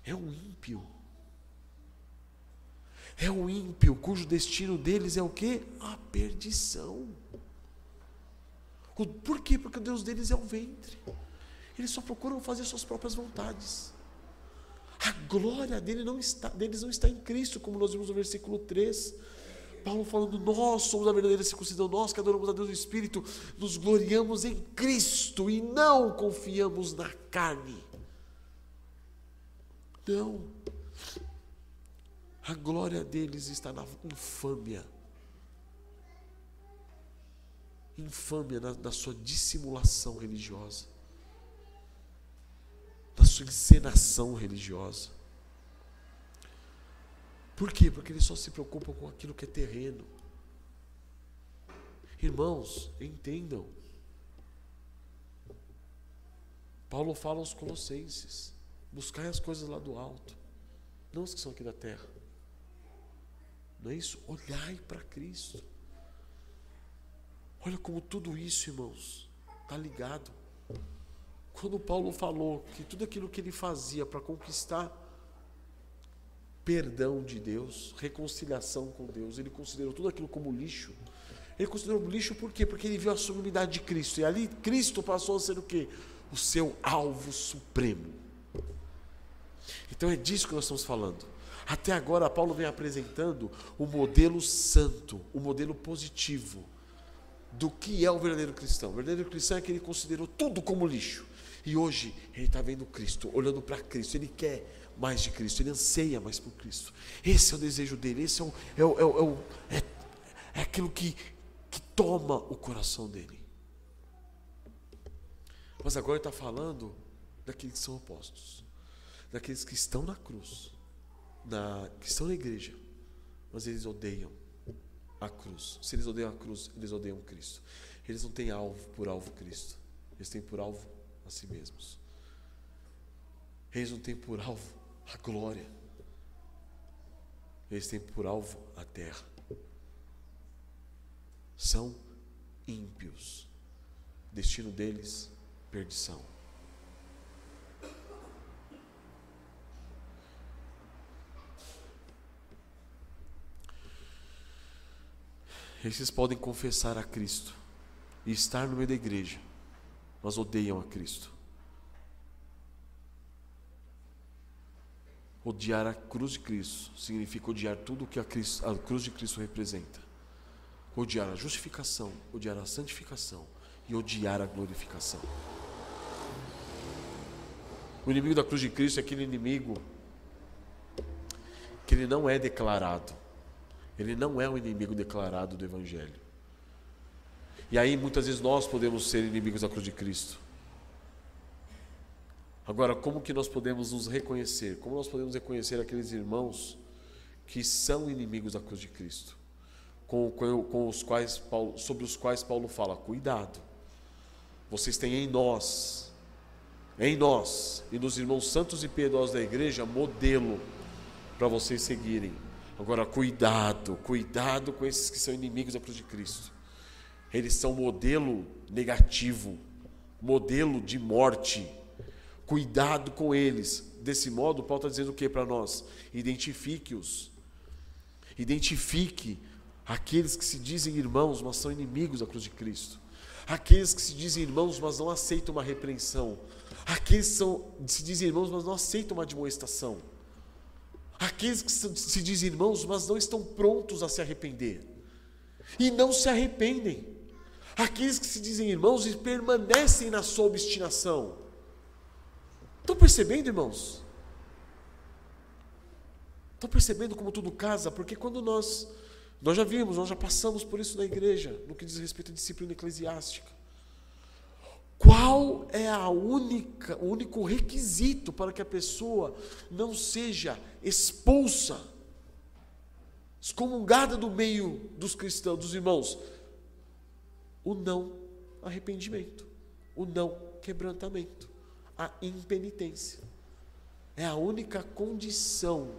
É um ímpio. É um ímpio cujo destino deles é o quê? A perdição. Por quê? Porque o Deus deles é o ventre. Eles só procuram fazer suas próprias vontades. A glória deles não está em Cristo, como nós vimos no versículo 3. Paulo falando, nós somos a verdadeira circuncisão, nós que adoramos a Deus no Espírito, nos gloriamos em Cristo e não confiamos na carne. Não. A glória deles está na infâmia. Infâmia na sua dissimulação religiosa, na sua encenação religiosa. Por quê? Porque eles só se preocupam com aquilo que é terreno. Irmãos, entendam. Paulo fala aos Colossenses, buscai as coisas lá do alto, não as que são aqui da terra. Não é isso? Olhai para Cristo. Olha como tudo isso, irmãos, está ligado. Quando Paulo falou que tudo aquilo que ele fazia para conquistar perdão de Deus, reconciliação com Deus, ele considerou tudo aquilo como lixo. Ele considerou lixo por quê? Porque ele viu a sublimidade de Cristo. E ali Cristo passou a ser o quê? O seu alvo supremo. Então é disso que nós estamos falando. Até agora Paulo vem apresentando o modelo santo, o modelo positivo do que é o verdadeiro cristão. O verdadeiro cristão é que ele considerou tudo como lixo. E hoje ele está vendo Cristo, olhando para Cristo. Ele quer mais de Cristo, ele anseia mais por Cristo. Esse é o desejo dele, esse é aquilo que toma o coração dele. Mas agora ele está falando daqueles que são opostos, daqueles que estão na cruz, que estão na igreja, mas eles odeiam a cruz. Se eles odeiam a cruz, eles odeiam Cristo. Eles não têm por alvo Cristo, eles têm por alvo a si mesmos. Eles não têm por alvo a glória, eles têm por alvo a terra. São ímpios, destino deles, perdição. Esses podem confessar a Cristo e estar no meio da igreja, mas odeiam a Cristo. Odiar a cruz de Cristo significa odiar tudo o que a cruz de Cristo representa. Odiar a justificação, odiar a santificação e odiar a glorificação. O inimigo da cruz de Cristo é aquele inimigo que ele não é declarado. Ele não é o inimigo declarado do Evangelho. E aí muitas vezes nós podemos ser inimigos da cruz de Cristo. Agora, como que nós podemos nos reconhecer? Como nós podemos reconhecer aqueles irmãos que são inimigos da cruz de Cristo? Sobre os quais Paulo fala, cuidado. Vocês têm em nós e nos irmãos santos e piedosos da igreja, modelo para vocês seguirem. Agora, cuidado com esses que são inimigos da cruz de Cristo. Eles são modelo negativo, modelo de morte. Cuidado com eles. Desse modo, Paulo está dizendo o que para nós? Identifique-os. Identifique aqueles que se dizem irmãos, mas são inimigos da cruz de Cristo. Aqueles que se dizem irmãos, mas não aceitam uma repreensão. Aqueles que se dizem irmãos, mas não aceitam uma admoestação. Aqueles que se dizem irmãos, mas não estão prontos a se arrepender. E não se arrependem. Aqueles que se dizem irmãos e permanecem na sua obstinação. Estão percebendo, irmãos? Estão percebendo como tudo casa? Porque quando nós já vimos, nós já passamos por isso na igreja, no que diz respeito à disciplina eclesiástica. Qual é o único requisito para que a pessoa não seja expulsa, excomungada do meio dos cristãos, dos irmãos? O não arrependimento, o não quebrantamento, a impenitência. É a única condição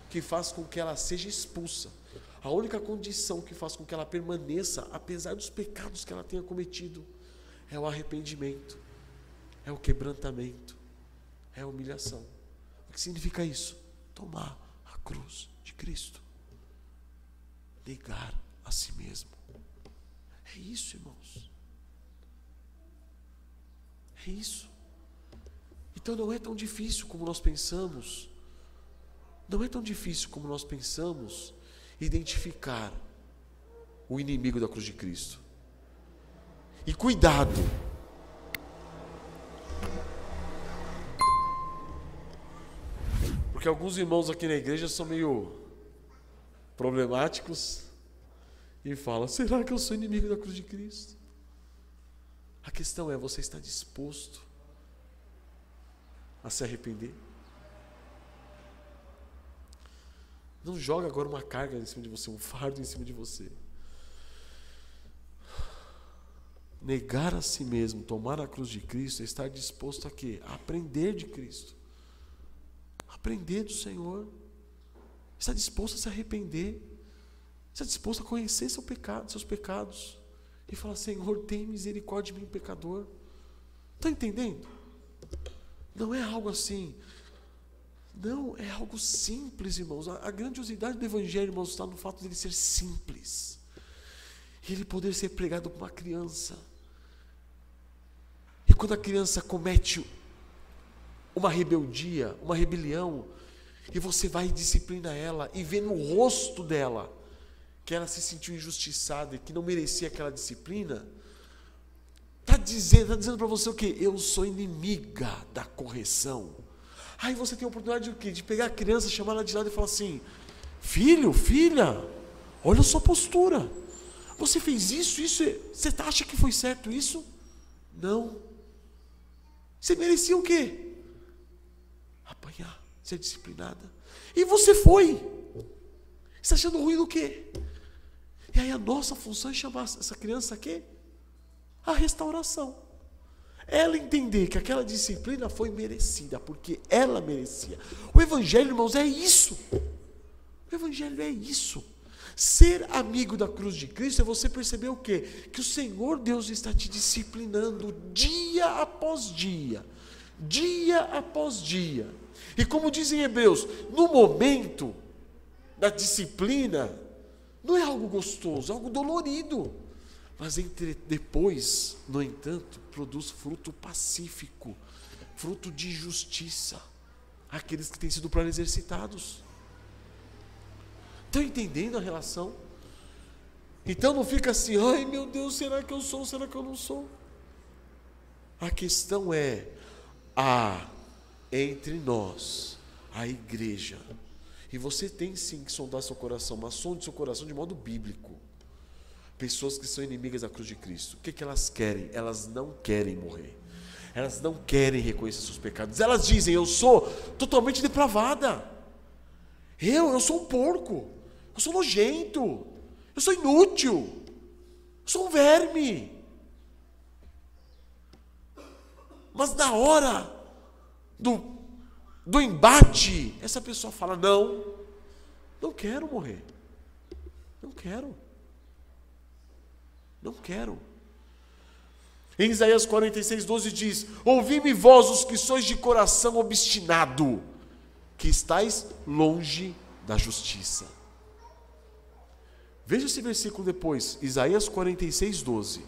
que faz com que ela seja expulsa. A única condição que faz com que ela permaneça, apesar dos pecados que ela tenha cometido, é o arrependimento, é o quebrantamento, é a humilhação. O que significa isso? Tomar a cruz de Cristo. Negar a si mesmo. É isso, irmãos. É isso. Então não é tão difícil como nós pensamos. Não é tão difícil como nós pensamos identificar o inimigo da cruz de Cristo. E cuidado. Porque alguns irmãos aqui na igreja são meio problemáticos e falam, será que eu sou inimigo da cruz de Cristo? A questão é, você está disposto a se arrepender? Não joga agora uma carga em cima de você, um fardo em cima de você. Negar a si mesmo, tomar a cruz de Cristo, é estar disposto a quê? A aprender de Cristo. Aprender do Senhor. Está disposto a se arrepender. Está disposto a conhecer seus pecados. E falar, Senhor, tem misericórdia de mim, pecador. Está entendendo? Não é algo assim. Não, é algo simples, irmãos. A grandiosidade do Evangelho, irmãos, está no fato de ele ser simples. E ele poder ser pregado por uma criança. E quando a criança comete uma rebeldia, uma rebelião, e você vai e disciplina ela, e vê no rosto dela que ela se sentiu injustiçada e que não merecia aquela disciplina, está dizendo para você o quê? Eu sou inimiga da correção. Aí você tem a oportunidade de o quê? De pegar a criança, chamar ela de lado e falar assim, filho, filha, olha a sua postura. Você fez isso, você acha que foi certo isso? Não. Você merecia o quê? Apanhar, ser disciplinada. E você foi. Você está achando ruim do quê? E aí a nossa função é chamar essa criança a quê? A restauração. Ela entender que aquela disciplina foi merecida, porque ela merecia. O Evangelho, irmãos, é isso. O Evangelho é isso. Ser amigo da cruz de Cristo é você perceber o quê? Que o Senhor Deus está te disciplinando dia após dia. Dia após dia. E como dizem Hebreus, no momento da disciplina, não é algo gostoso, é algo dolorido. Mas depois, no entanto, produz fruto pacífico, fruto de justiça. aqueles que têm sido para exercitados. Estão entendendo a relação? Então não fica assim, ai meu Deus, será que eu sou, será que eu não sou? A questão é, há entre nós, a igreja, e você tem sim que sondar seu coração, mas sonde seu coração de modo bíblico. Pessoas que são inimigas da cruz de Cristo, o que elas querem? Elas não querem morrer. Elas não querem reconhecer seus pecados. Elas dizem, eu sou totalmente depravada. Eu sou um porco. Eu sou nojento. Eu sou inútil. Eu sou um verme. Mas na hora do embate, essa pessoa fala, não quero morrer. Não quero. Em Isaías 46:12 diz, ouvi-me vós os que sois de coração obstinado, que estáis longe da justiça. Veja esse versículo depois, Isaías 46:12.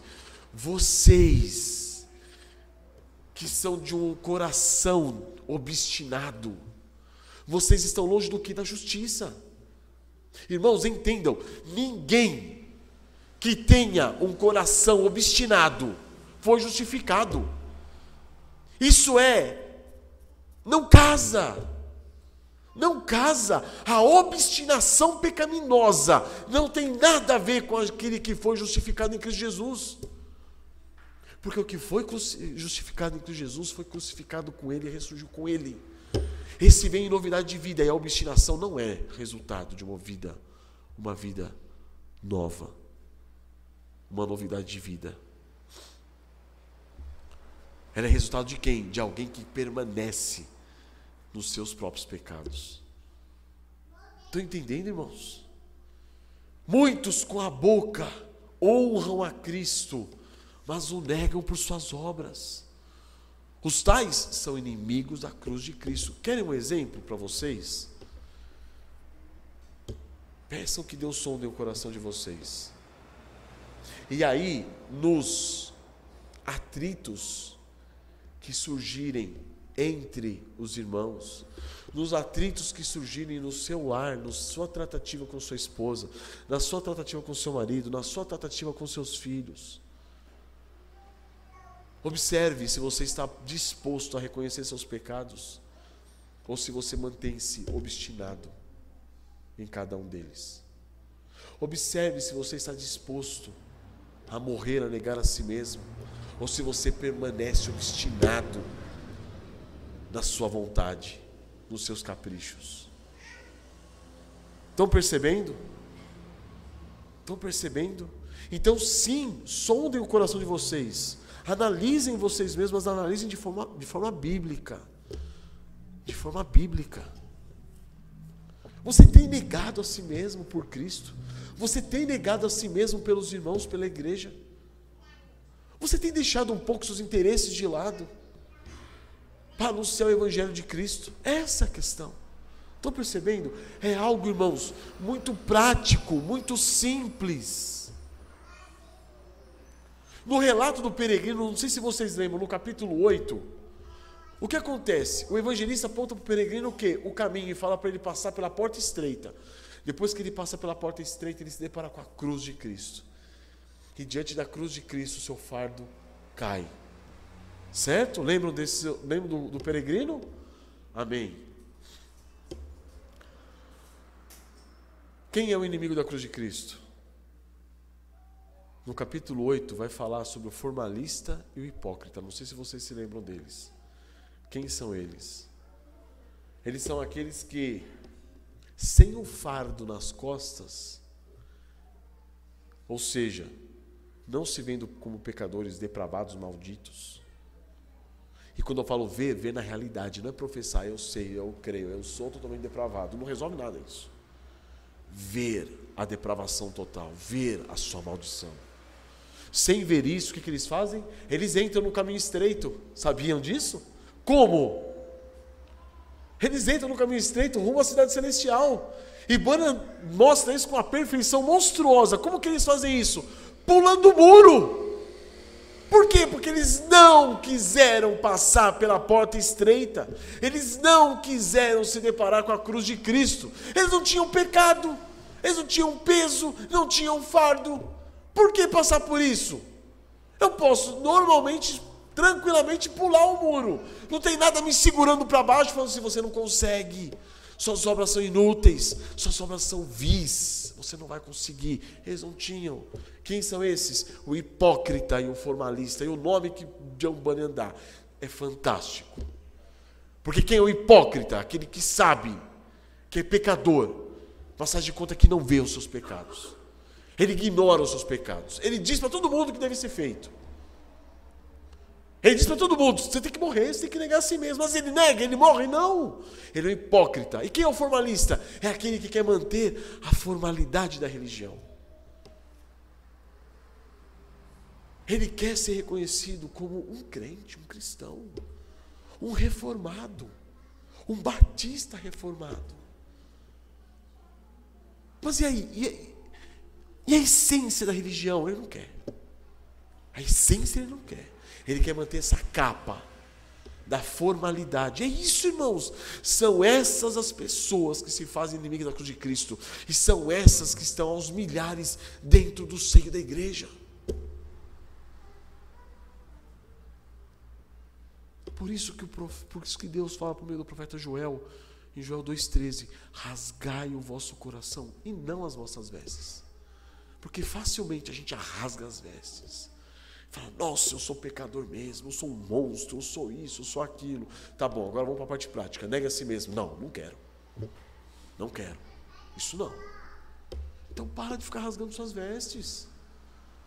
Vocês que são de um coração obstinado, vocês estão longe do que? Da justiça. Irmãos, entendam, ninguém que tenha um coração obstinado foi justificado. Isso não casa. Não casa. A obstinação pecaminosa não tem nada a ver com aquele que foi justificado em Cristo Jesus. Porque o que foi justificado em Cristo Jesus foi crucificado com Ele e ressurgiu com Ele. Esse vem em novidade de vida, e a obstinação não é resultado de uma vida nova, uma novidade de vida. Ela é resultado de quem? De alguém que permanece nos seus próprios pecados. Estão entendendo, irmãos? Muitos com a boca honram a Cristo, mas o negam por suas obras. Os tais são inimigos da cruz de Cristo. Querem um exemplo para vocês? Peçam que Deus sonde o coração de vocês. E aí, nos atritos que surgirem entre os irmãos, nos atritos que surgirem no seu lar, na sua tratativa com sua esposa, na sua tratativa com seu marido, na sua tratativa com seus filhos, observe se você está disposto a reconhecer seus pecados ou se você mantém-se obstinado em cada um deles. Observe se você está disposto a morrer, a negar a si mesmo, ou se você permanece obstinado na sua vontade, nos seus caprichos. Estão percebendo? Então sim, sondem o coração de vocês, analisem vocês mesmos, mas analisem de forma bíblica. De forma bíblica. Você tem negado a si mesmo por Cristo? Você tem negado a si mesmo pelos irmãos, pela igreja? Você tem deixado um pouco seus interesses de lado para anunciar o Evangelho de Cristo? Essa é a questão. Estão percebendo? É algo, irmãos, muito prático, muito simples. No relato do peregrino, não sei se vocês lembram, no capítulo 8, o que acontece? O evangelista aponta para o peregrino o quê? O caminho, e fala para ele passar pela porta estreita. Depois que ele passa pela porta estreita, ele se depara com a cruz de Cristo. E diante da cruz de Cristo, o seu fardo cai. Certo? Lembram do peregrino? Amém. Quem é o inimigo da cruz de Cristo? No capítulo 8 vai falar sobre o formalista e o hipócrita. Não sei se vocês se lembram deles. Quem são eles? Eles são aqueles que, sem o fardo nas costas, ou seja, não se vendo como pecadores depravados, malditos. E quando eu falo ver na realidade, não é professar, eu sei, eu creio, eu sou totalmente depravado. Não resolve nada isso. Ver a depravação total, ver a sua maldição. Sem ver isso, o que eles fazem? Eles entram no caminho estreito. Sabiam disso? Como? Eles entram no caminho estreito rumo à cidade celestial. E Bana mostra isso com uma perfeição monstruosa. Como que eles fazem isso? Pulando o muro. Por quê? Porque eles não quiseram passar pela porta estreita. Eles não quiseram se deparar com a cruz de Cristo. Eles não tinham pecado. Eles não tinham peso, não tinham fardo. Por que passar por isso? Eu posso normalmente, tranquilamente pular o muro. Não tem nada me segurando para baixo, falando assim, você não consegue. Suas obras são inúteis, suas obras são vis. Você não vai conseguir. Eles não tinham. Quem são esses? O hipócrita e o formalista. E o nome que de Umbanda dá é fantástico. Porque quem é o hipócrita? Aquele que sabe que é pecador, mas faz de conta que não vê os seus pecados. Ele ignora os seus pecados. Ele diz para todo mundo que deve ser feito. Ele diz para todo mundo, você tem que morrer, você tem que negar a si mesmo. Mas ele nega, ele morre, não. Ele é um hipócrita. E quem é o formalista? É aquele que quer manter a formalidade da religião. Ele quer ser reconhecido como um crente, um cristão, um reformado, um batista reformado. Mas e aí? E a essência da religião? Ele não quer. A essência ele não quer. Ele quer manter essa capa da formalidade. É isso, irmãos. São essas as pessoas que se fazem inimigas da cruz de Cristo. E são essas que estão aos milhares dentro do seio da igreja. Por isso que Deus fala por meio do profeta Joel, em Joel 2,13, rasgai o vosso coração e não as vossas vestes. Porque facilmente a gente rasga as vestes. Fala, nossa, eu sou pecador mesmo, eu sou um monstro, eu sou isso, eu sou aquilo. Tá bom, agora vamos para a parte prática. Nega a si mesmo. Não quero. Não quero. Isso não. Então para de ficar rasgando suas vestes.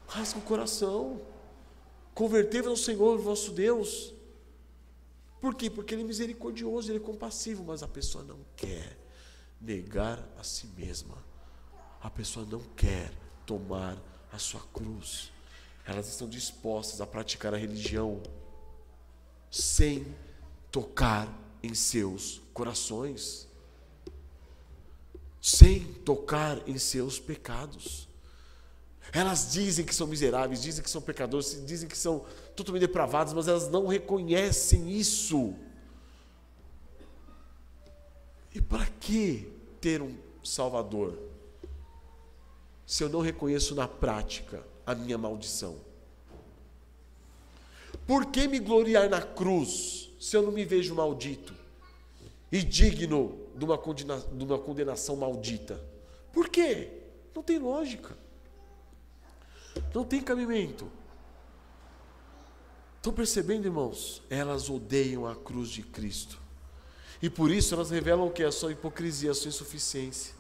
Rasga o coração. Convertei-vos ao Senhor, vosso Deus. Por quê? Porque Ele é misericordioso, Ele é compassivo, mas a pessoa não quer negar a si mesma. A pessoa não quer tomar a sua cruz. Elas estão dispostas a praticar a religião sem tocar em seus corações, sem tocar em seus pecados. Elas dizem que são miseráveis, dizem que são pecadores, dizem que são totalmente depravadas, mas elas não reconhecem isso. E para que ter um Salvador, se eu não reconheço na prática a minha maldição? Por que me gloriar na cruz, se eu não me vejo maldito e digno de uma condenação maldita? Por quê? Não tem lógica. Não tem cabimento. Estão percebendo, irmãos? Elas odeiam a cruz de Cristo. E por isso elas revelam o que? A sua hipocrisia, a sua insuficiência.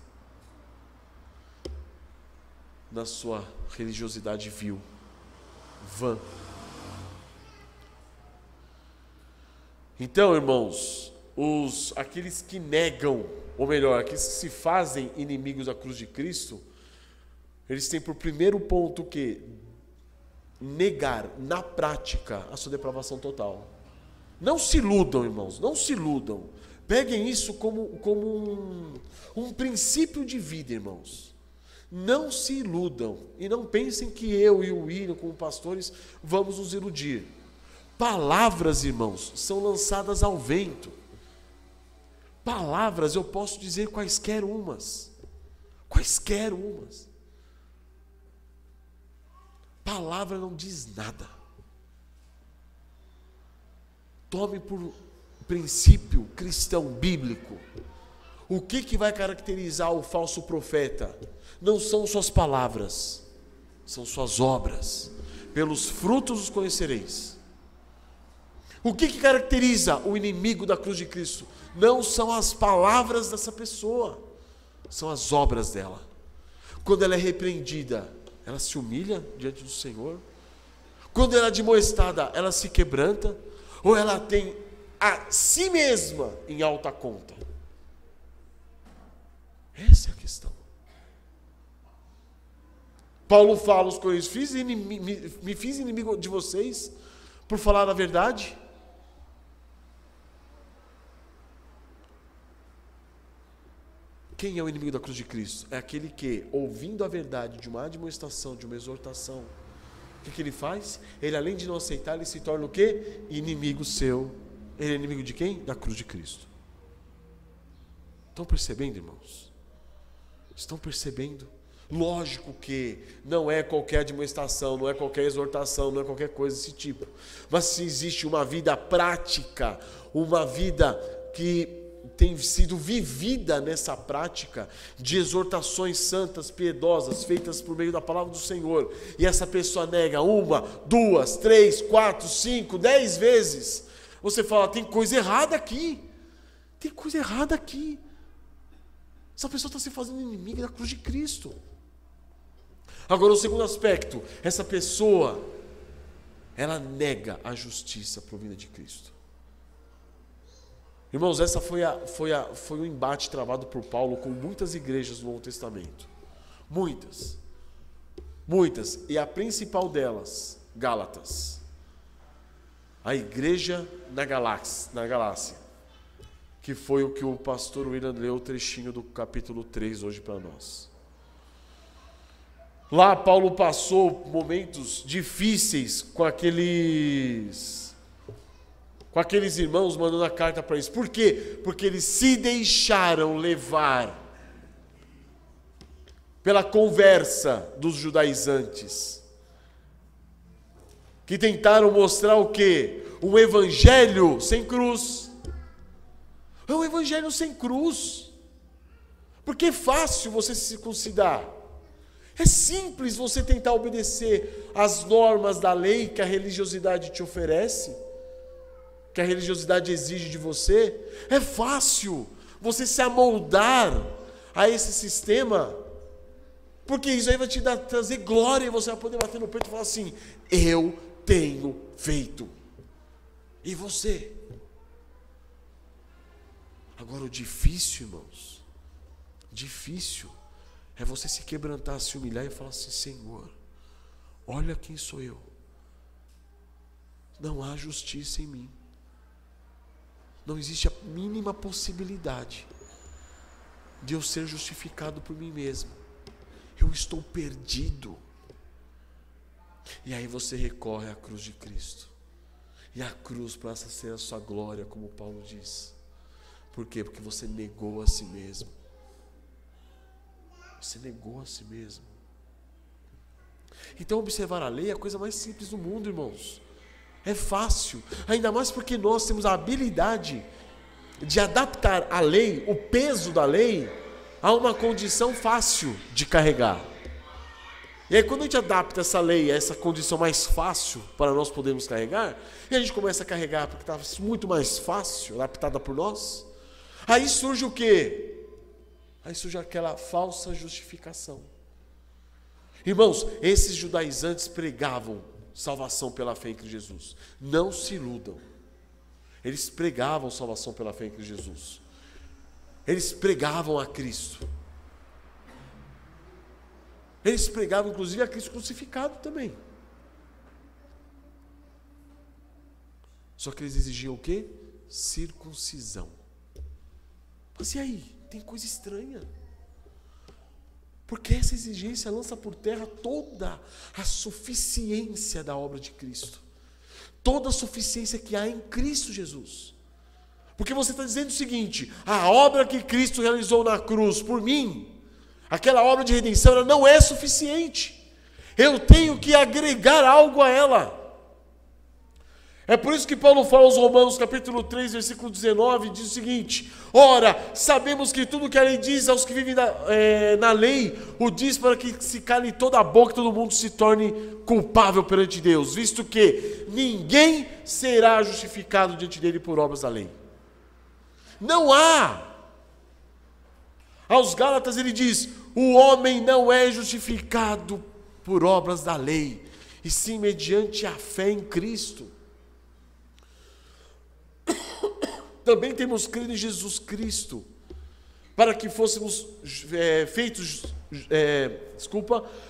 Na sua religiosidade vil, vã. Então, irmãos, aqueles que negam, ou melhor, aqueles que se fazem inimigos da cruz de Cristo, eles têm por primeiro ponto o quê? Negar na prática a sua depravação total. Não se iludam, irmãos, não se iludam. Peguem isso como um princípio de vida, irmãos. Não se iludam e não pensem que eu e o William, como pastores, vamos nos iludir. Palavras, irmãos, são lançadas ao vento. Palavras eu posso dizer quaisquer umas. Quaisquer umas. Palavra não diz nada. Tome por princípio cristão bíblico. O que vai caracterizar o falso profeta? Não são suas palavras, são suas obras. Pelos frutos os conhecereis. O que caracteriza o inimigo da cruz de Cristo? Não são as palavras dessa pessoa, são as obras dela. Quando ela é repreendida, ela se humilha diante do Senhor. Quando ela é admoestada, ela se quebranta. Ou ela tem a si mesma em alta conta. Essa é a questão. Paulo fala aos Coríntios, me fiz inimigo de vocês por falar a verdade. Quem é o inimigo da cruz de Cristo? É aquele que, ouvindo a verdade de uma admoestação, de uma exortação, o que ele faz? Ele, além de não aceitar, ele se torna o quê? Inimigo seu. Ele é inimigo de quem? Da cruz de Cristo. Estão percebendo, irmãos? Estão percebendo? Lógico que não é qualquer admoestação, não é qualquer exortação, não é qualquer coisa desse tipo. Mas se existe uma vida prática, uma vida que tem sido vivida nessa prática de exortações santas, piedosas, feitas por meio da palavra do Senhor, e essa pessoa nega 1, 2, 3, 4, 5, 10 vezes, você fala, tem coisa errada aqui. Tem coisa errada aqui. Essa pessoa está se fazendo inimiga da cruz de Cristo. Agora, o segundo aspecto, essa pessoa, ela nega a justiça provida de Cristo. Irmãos, essa foi um embate travado por Paulo com muitas igrejas do Novo Testamento. Muitas. E a principal delas, Gálatas. A igreja na Galácia. Que foi o que o pastor William leu o trechinho do capítulo 3 hoje para nós. Lá Paulo passou momentos difíceis com aqueles irmãos, mandando a carta para eles. Por quê? Porque eles se deixaram levar pela conversa dos judaizantes, que tentaram mostrar o quê? Um evangelho sem cruz. É um evangelho sem cruz. Porque é fácil você se circuncidar. É simples você tentar obedecer às normas da lei que a religiosidade te oferece, que a religiosidade exige de você. É fácil você se amoldar a esse sistema, porque isso aí vai te trazer glória, e você vai poder bater no peito e falar assim, eu tenho feito. E você? Agora, o difícil, irmãos, difícil é você se quebrantar, se humilhar e falar assim, Senhor, olha quem sou eu. Não há justiça em mim. Não existe a mínima possibilidade de eu ser justificado por mim mesmo. Eu estou perdido. E aí você recorre à cruz de Cristo. E a cruz passa a ser a sua glória, como Paulo diz. Por quê? Porque você negou a si mesmo. Você negou a si mesmo. Então, observar a lei é a coisa mais simples do mundo, irmãos. É fácil, ainda mais porque nós temos a habilidade de adaptar a lei, o peso da lei, a uma condição fácil de carregar. E aí, quando a gente adapta essa lei a essa condição mais fácil para nós podermos carregar, e a gente começa a carregar porque está muito mais fácil, adaptada por nós, aí surge o quê? Aí surge aquela falsa justificação. Irmãos, esses judaizantes pregavam salvação pela fé em Cristo Jesus. Não se iludam. Eles pregavam salvação pela fé em Cristo Jesus. Eles pregavam a Cristo. Eles pregavam inclusive a Cristo crucificado também. Só que eles exigiam o quê? Circuncisão. Mas e aí? Tem coisa estranha. Porque essa exigência lança por terra toda a suficiência da obra de Cristo. Toda a suficiência que há em Cristo Jesus. Porque você está dizendo o seguinte, a obra que Cristo realizou na cruz por mim, aquela obra de redenção, ela não é suficiente. Eu tenho que agregar algo a ela. É por isso que Paulo fala aos Romanos, capítulo 3, versículo 19, diz o seguinte, ora, sabemos que tudo que a lei diz aos que vivem na lei, o diz para que se cale toda a boca e todo mundo se torne culpável perante Deus, visto que ninguém será justificado diante dele por obras da lei. Não há. Aos Gálatas ele diz, o homem não é justificado por obras da lei, e sim mediante a fé em Cristo. Também temos crido em Jesus Cristo, para que fôssemos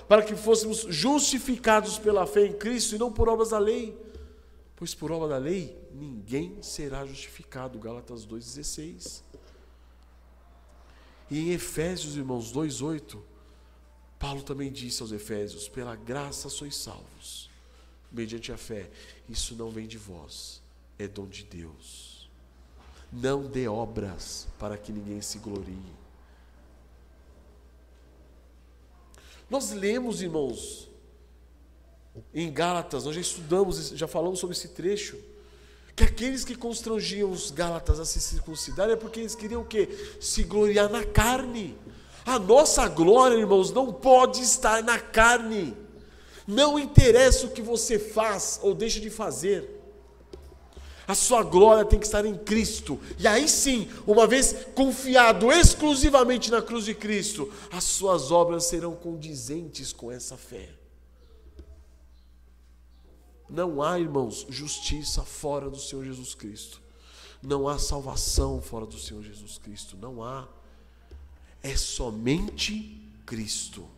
para que fôssemos justificados pela fé em Cristo e não por obras da lei. Pois por obra da lei, ninguém será justificado. Gálatas 2,16. E em Efésios, irmãos, 2,8, Paulo também disse aos Efésios, pela graça sois salvos, mediante a fé. Isso não vem de vós, é dom de Deus. Não dê obras para que ninguém se glorie. Nós lemos, irmãos, em Gálatas, nós já estudamos, já falamos sobre esse trecho, que aqueles que constrangiam os Gálatas a se circuncidar é porque eles queriam o quê? Se gloriar na carne. A nossa glória, irmãos, não pode estar na carne. Não interessa o que você faz ou deixa de fazer. A sua glória tem que estar em Cristo. E aí sim, uma vez confiado exclusivamente na cruz de Cristo, as suas obras serão condizentes com essa fé. Não há, irmãos, justiça fora do Senhor Jesus Cristo. Não há salvação fora do Senhor Jesus Cristo. Não há. É somente Cristo.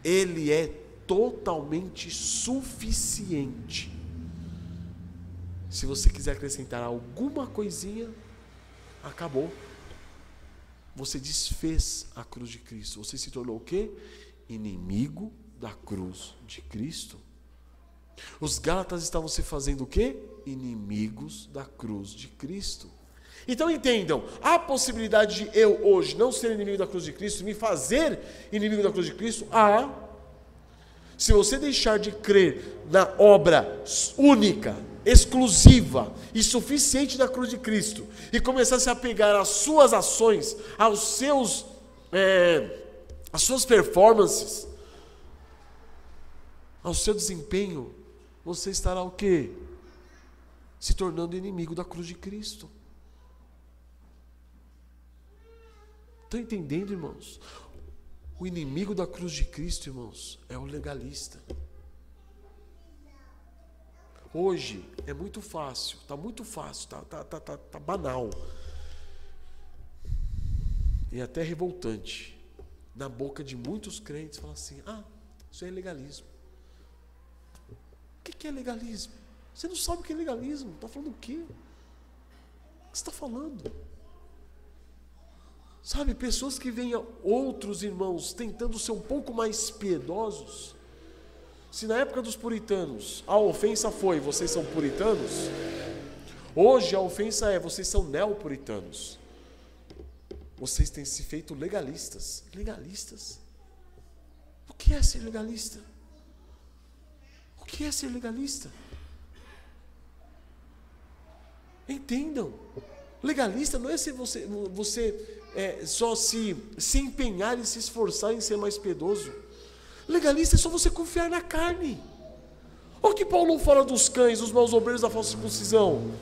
Ele é totalmente suficiente. Se você quiser acrescentar alguma coisinha, acabou. Você desfez a cruz de Cristo. Você se tornou o quê? Inimigo da cruz de Cristo. Os Gálatas estavam se fazendo o quê? Inimigos da cruz de Cristo. Então entendam, há possibilidade de eu hoje não ser inimigo da cruz de Cristo, me fazer inimigo da cruz de Cristo? Há. Se você deixar de crer na obra única, exclusiva e suficiente da cruz de Cristo e começar a se apegar às suas ações, às suas performances, ao seu desempenho, você estará o quê? Se tornando inimigo da cruz de Cristo. Estão entendendo, irmãos? O inimigo da cruz de Cristo, irmãos, é o legalista. Hoje é muito fácil, está muito fácil, tá banal. E até revoltante. Na boca de muitos crentes, fala assim, isso é legalismo. O que é legalismo? Você não sabe o que é legalismo. Está falando o quê? O que você está falando? Sabe, pessoas que veem outros irmãos tentando ser um pouco mais piedosos. Se na época dos puritanos a ofensa foi, vocês são puritanos, hoje a ofensa é, vocês são neopuritanos. Vocês têm se feito legalistas. Legalistas? O que é ser legalista? O que é ser legalista? Entendam. Legalista não é se você só se empenhar e se esforçar em ser mais piedoso. Legalista é só você confiar na carne. Olha o que Paulo fala dos cães, os maus obreiros da falsa circuncisão.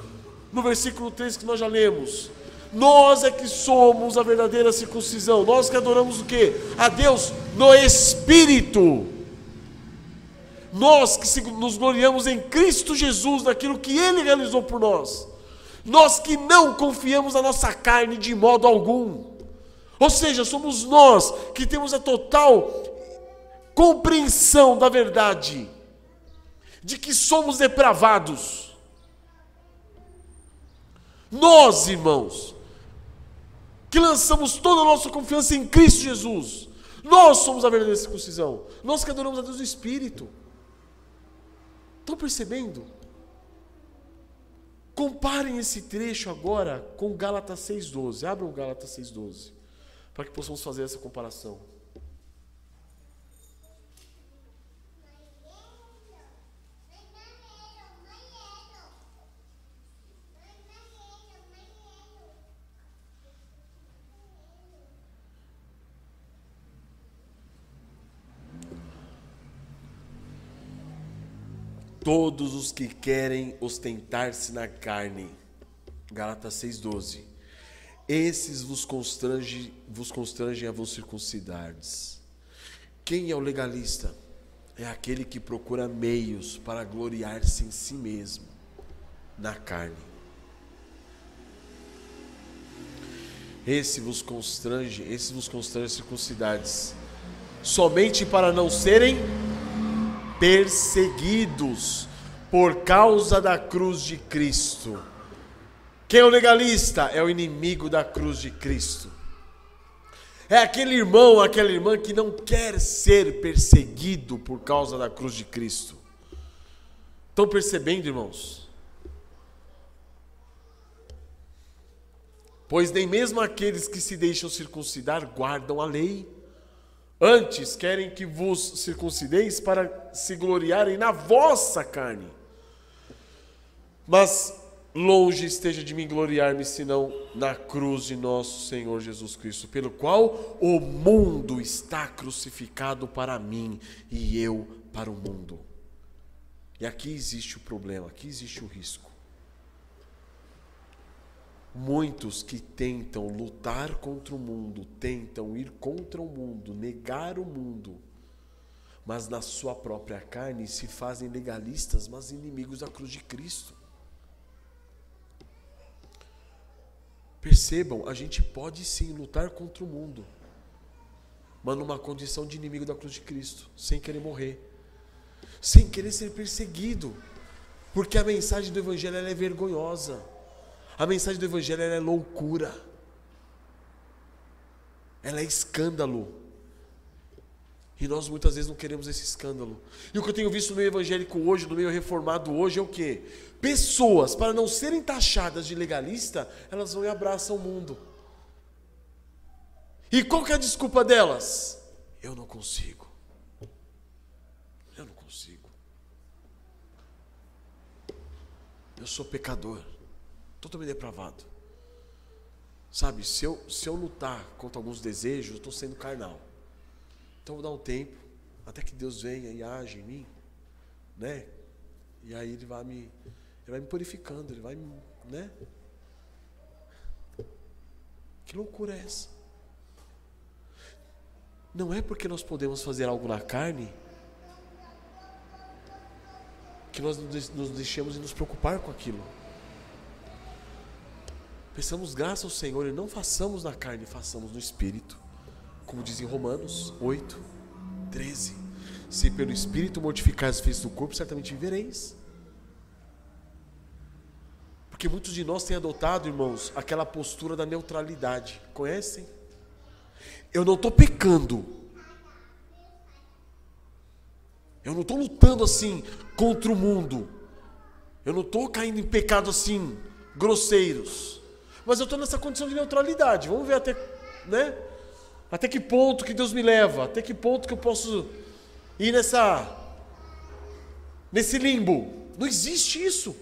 No versículo 3 que nós já lemos. Nós é que somos a verdadeira circuncisão. Nós que adoramos o quê? A Deus no Espírito. Nós que nos gloriamos em Cristo Jesus, naquilo que Ele realizou por nós. Nós que não confiamos na nossa carne de modo algum. Ou seja, somos nós que temos a total compreensão da verdade, de que somos depravados. Nós, irmãos, que lançamos toda a nossa confiança em Cristo Jesus, nós somos a verdadeira circuncisão. Nós que adoramos a Deus no Espírito. Estão percebendo? Comparem esse trecho agora com Gálatas 6,12. Abram Gálatas 6,12, para que possamos fazer essa comparação. Todos os que querem ostentar-se na carne, Gálatas 6,12, esses vos constrangem a vos circuncidardes. Quem é o legalista? É aquele que procura meios para gloriar-se em si mesmo, na carne. Esse vos constrange a circuncidardes, somente para não serem perseguidos por causa da cruz de Cristo. Quem é o legalista? É o inimigo da cruz de Cristo. É aquele irmão, aquela irmã que não quer ser perseguido por causa da cruz de Cristo. Estão percebendo, irmãos? Pois nem mesmo aqueles que se deixam circuncidar guardam a lei. Antes querem que vos circuncideis para se gloriarem na vossa carne. Mas longe esteja de mim gloriar-me, senão na cruz de nosso Senhor Jesus Cristo, pelo qual o mundo está crucificado para mim e eu para o mundo. E aqui existe o problema, aqui existe o risco. Muitos que tentam lutar contra o mundo, tentam ir contra o mundo, negar o mundo, mas na sua própria carne se fazem legalistas, mas inimigos da cruz de Cristo. Percebam, a gente pode sim lutar contra o mundo, mas numa condição de inimigo da cruz de Cristo, sem querer morrer, sem querer ser perseguido, porque a mensagem do Evangelho ela é vergonhosa. A mensagem do Evangelho ela é loucura, ela é escândalo, e nós muitas vezes não queremos esse escândalo. E o que eu tenho visto no meio evangélico hoje, no meio reformado hoje, é o quê? Pessoas, para não serem taxadas de legalista, elas vão e abraçam o mundo. E qual que é a desculpa delas? Eu não consigo. Eu não consigo. Eu sou pecador. Totalmente depravado. Sabe, se eu lutar contra alguns desejos, eu estou sendo carnal. Então eu vou dar um tempo, até que Deus venha e age em mim, né? E aí Ele vai me purificando, Ele vai me, né? Que loucura é essa? Não é porque nós podemos fazer algo na carne que nós nos deixamos de nos preocupar com aquilo. Peçamos graça ao Senhor e não façamos na carne, façamos no Espírito. Como diz em Romanos 8, 13. Se pelo Espírito mortificar os feitos do corpo, certamente vivereis. Porque muitos de nós têm adotado, irmãos, aquela postura da neutralidade. Conhecem? Eu não estou pecando. Eu não estou lutando assim contra o mundo. Eu não estou caindo em pecado assim, grosseiros. Mas eu estou nessa condição de neutralidade. Vamos ver até, né? Até que ponto que Deus me leva. Até que ponto que eu posso ir nesse limbo. Não existe isso.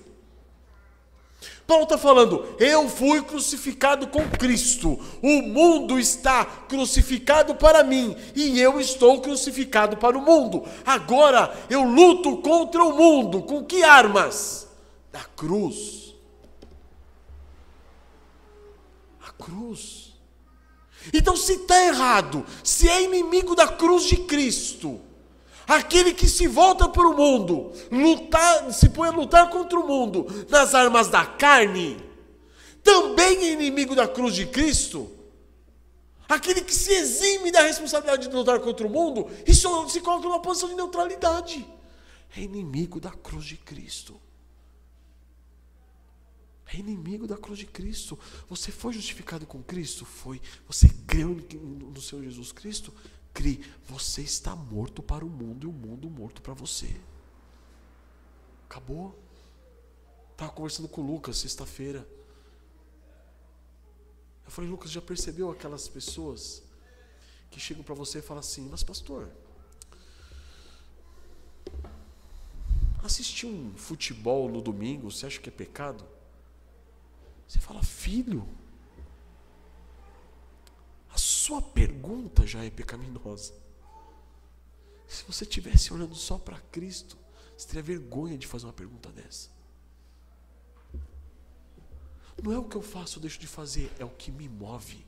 Paulo está falando, eu fui crucificado com Cristo. O mundo está crucificado para mim. E eu estou crucificado para o mundo. Agora eu luto contra o mundo. Com que armas? Da cruz. Cruz. Então se está errado, se é inimigo da cruz de Cristo, aquele que se volta para o mundo, se põe a lutar contra o mundo nas armas da carne, também é inimigo da cruz de Cristo. Aquele que se exime da responsabilidade de lutar contra o mundo e só se coloca numa posição de neutralidade, é inimigo da cruz de Cristo. É inimigo da cruz de Cristo. Você foi justificado com Cristo? Foi. Você creu no Senhor Jesus Cristo? Crê. Você está morto para o mundo e o mundo morto para você. Acabou. Estava conversando com o Lucas sexta-feira. Eu falei, Lucas, já percebeu aquelas pessoas que chegam para você e falam assim, mas pastor, assistir um futebol no domingo, você acha que é pecado? Você fala, filho, a sua pergunta já é pecaminosa. Se você estivesse olhando só para Cristo, você teria vergonha de fazer uma pergunta dessa. Não é o que eu faço ou deixo de fazer, é o que me move.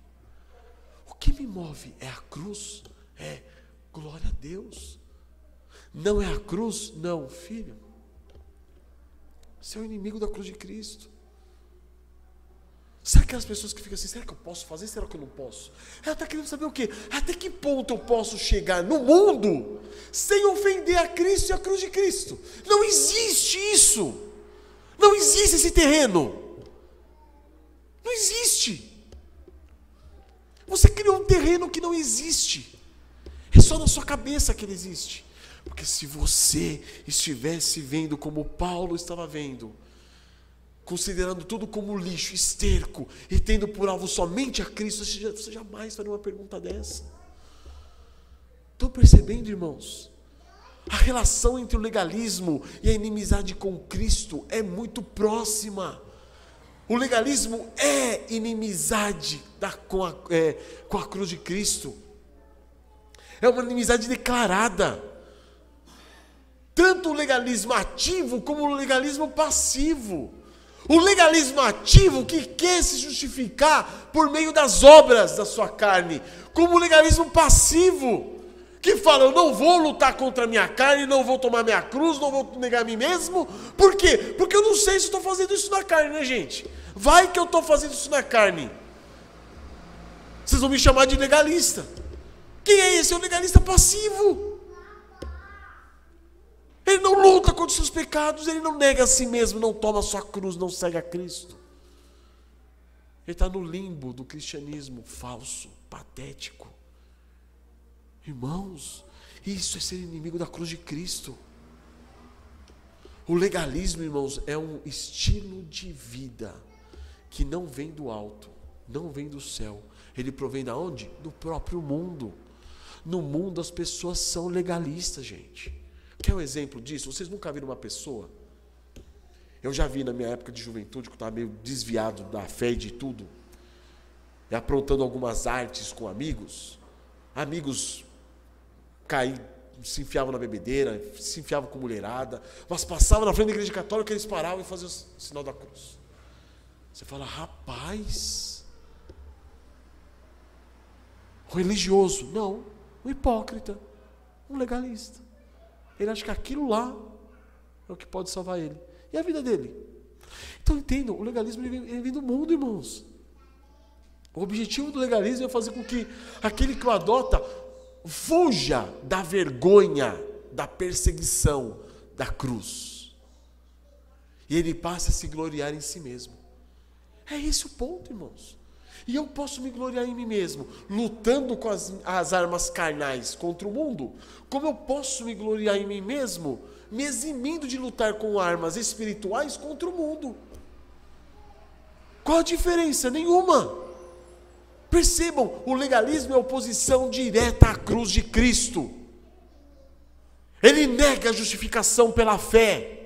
O que me move é a cruz, é glória a Deus. Não é a cruz? Não, filho. Você é o inimigo da cruz de Cristo. Sabe aquelas pessoas que ficam assim, será que eu posso fazer, será que eu não posso? Ela está querendo saber o quê? Até que ponto eu posso chegar no mundo sem ofender a Cristo e a cruz de Cristo? Não existe isso. Não existe esse terreno. Não existe. Você criou um terreno que não existe. É só na sua cabeça que ele existe. Porque se você estivesse vendo como Paulo estava vendo, considerando tudo como lixo, esterco, e tendo por alvo somente a Cristo, você jamais faria uma pergunta dessa. Estão percebendo, irmãos? A relação entre o legalismo e a inimizade com Cristo é muito próxima. O legalismo é inimizade com a cruz de Cristo. É uma inimizade declarada. Tanto o legalismo ativo como o legalismo passivo. O legalismo ativo que quer se justificar por meio das obras da sua carne. Como o legalismo passivo, que fala, eu não vou lutar contra a minha carne, não vou tomar minha cruz, não vou negar a mim mesmo. Por quê? Porque eu não sei se estou fazendo isso na carne, né, gente? Vai que eu estou fazendo isso na carne. Vocês vão me chamar de legalista. Quem é esse? É o legalista passivo. Ele não luta contra os seus pecados, ele não nega a si mesmo, não toma a sua cruz, não segue a Cristo. Ele está no limbo do cristianismo falso, patético. Irmãos, isso é ser inimigo da cruz de Cristo. O legalismo, irmãos, é um estilo de vida que não vem do alto, não vem do céu. Ele provém de onde? Do próprio mundo. No mundo as pessoas são legalistas, gente. Quer um exemplo disso? Vocês nunca viram uma pessoa? Eu já vi na minha época de juventude, que eu estava meio desviado da fé e de tudo, e aprontando algumas artes com amigos. Amigos caíam, se enfiavam na bebedeira, se enfiavam com mulherada, mas passavam na frente da igreja católica, eles paravam e faziam o sinal da cruz. Você fala, rapaz, um religioso? Não, um hipócrita, um legalista. Ele acha que aquilo lá é o que pode salvar ele. E a vida dele? Então entendam, o legalismo ele vem do mundo, irmãos. O objetivo do legalismo é fazer com que aquele que o adota fuja da vergonha, da perseguição, da cruz. E ele passe a se gloriar em si mesmo. É esse o ponto, irmãos. E eu posso me gloriar em mim mesmo, lutando com as armas carnais contra o mundo. Como eu posso me gloriar em mim mesmo, me eximindo de lutar com armas espirituais contra o mundo? Qual a diferença? Nenhuma. Percebam, o legalismo é oposição direta à cruz de Cristo. Ele nega a justificação pela fé.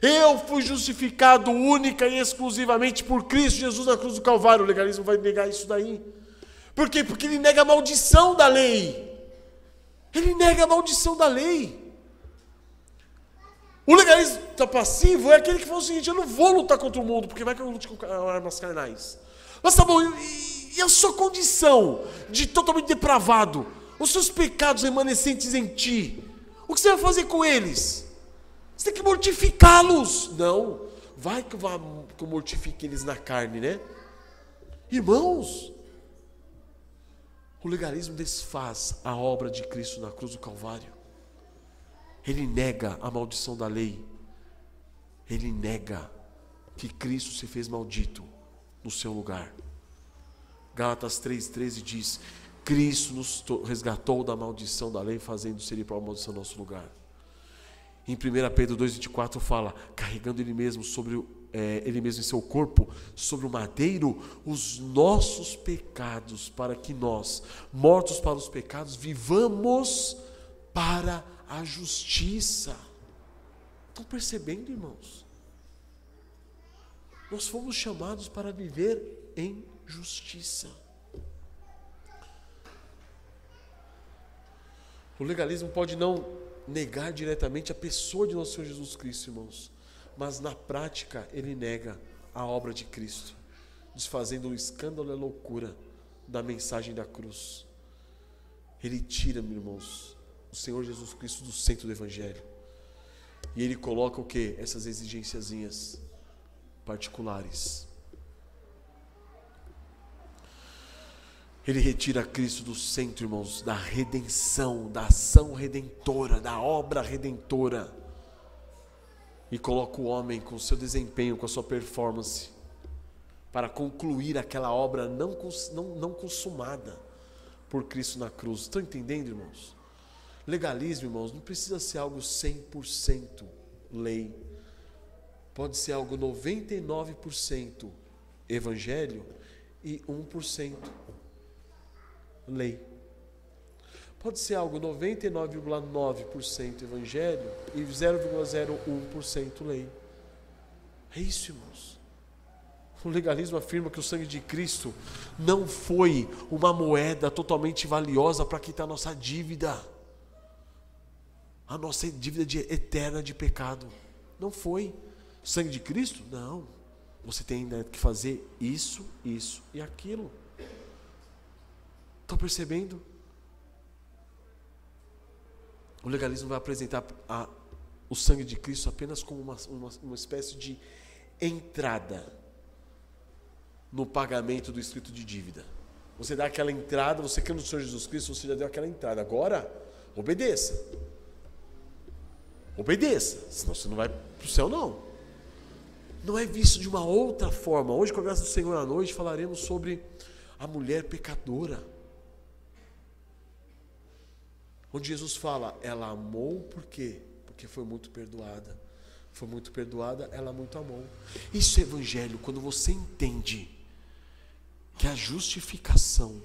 Eu fui justificado única e exclusivamente por Cristo Jesus na cruz do Calvário. O legalismo vai negar isso daí. Por quê? Porque ele nega a maldição da lei. Ele nega a maldição da lei. O legalista passivo é aquele que fala o seguinte, eu não vou lutar contra o mundo, porque vai que eu lute com armas carnais. Mas tá bom, e a sua condição de totalmente depravado, os seus pecados remanescentes em ti, o que você vai fazer com eles? Você tem que mortificá-los. Não, vai que eu mortifique eles na carne, né? Irmãos, o legalismo desfaz a obra de Cristo na cruz do Calvário. Ele nega a maldição da lei. Ele nega que Cristo se fez maldito no seu lugar. Gálatas 3,13 diz, Cristo nos resgatou da maldição da lei, fazendo-se ele para a maldição no nosso lugar. Em 1 Pedro 2,24 fala, carregando ele mesmo ele mesmo em seu corpo, sobre o madeiro, os nossos pecados, para que nós, mortos para os pecados, vivamos para a justiça. Estão percebendo, irmãos? Nós fomos chamados para viver em justiça. O legalismo pode não negar diretamente a pessoa de nosso Senhor Jesus Cristo, irmãos, mas na prática ele nega a obra de Cristo, desfazendo o escândalo e a loucura da mensagem da cruz. Ele tira, meus irmãos, o Senhor Jesus Cristo do centro do Evangelho, e ele coloca o quê? Essas exigênciazinhas particulares. Ele retira Cristo do centro, irmãos, da redenção, da ação redentora, da obra redentora, e coloca o homem com o seu desempenho, com a sua performance, para concluir aquela obra não consumada por Cristo na cruz. Estão entendendo, irmãos? Legalismo, irmãos, não precisa ser algo 100% lei. Pode ser algo 99% evangelho e 1% lei. Pode ser algo 99,9% evangelho e 0,01% lei. É isso, irmãos. O legalismo afirma que o sangue de Cristo não foi uma moeda totalmente valiosa para quitar nossa dívida. A nossa dívida eterna de pecado. Não foi. O sangue de Cristo? Não. Você tem ainda que fazer isso, isso e aquilo. Estão percebendo? O legalismo vai apresentar o sangue de Cristo apenas como uma espécie de entrada no pagamento do escrito de dívida. Você dá aquela entrada, você crê no Senhor Jesus Cristo, você já deu aquela entrada. Agora, obedeça. Obedeça, senão você não vai para o céu, não. Não é visto de uma outra forma. Hoje, com a graça do Senhor à noite, falaremos sobre a mulher pecadora. Onde Jesus fala, ela amou por quê? Porque foi muito perdoada. Foi muito perdoada, ela muito amou. Isso é evangelho, quando você entende que a justificação,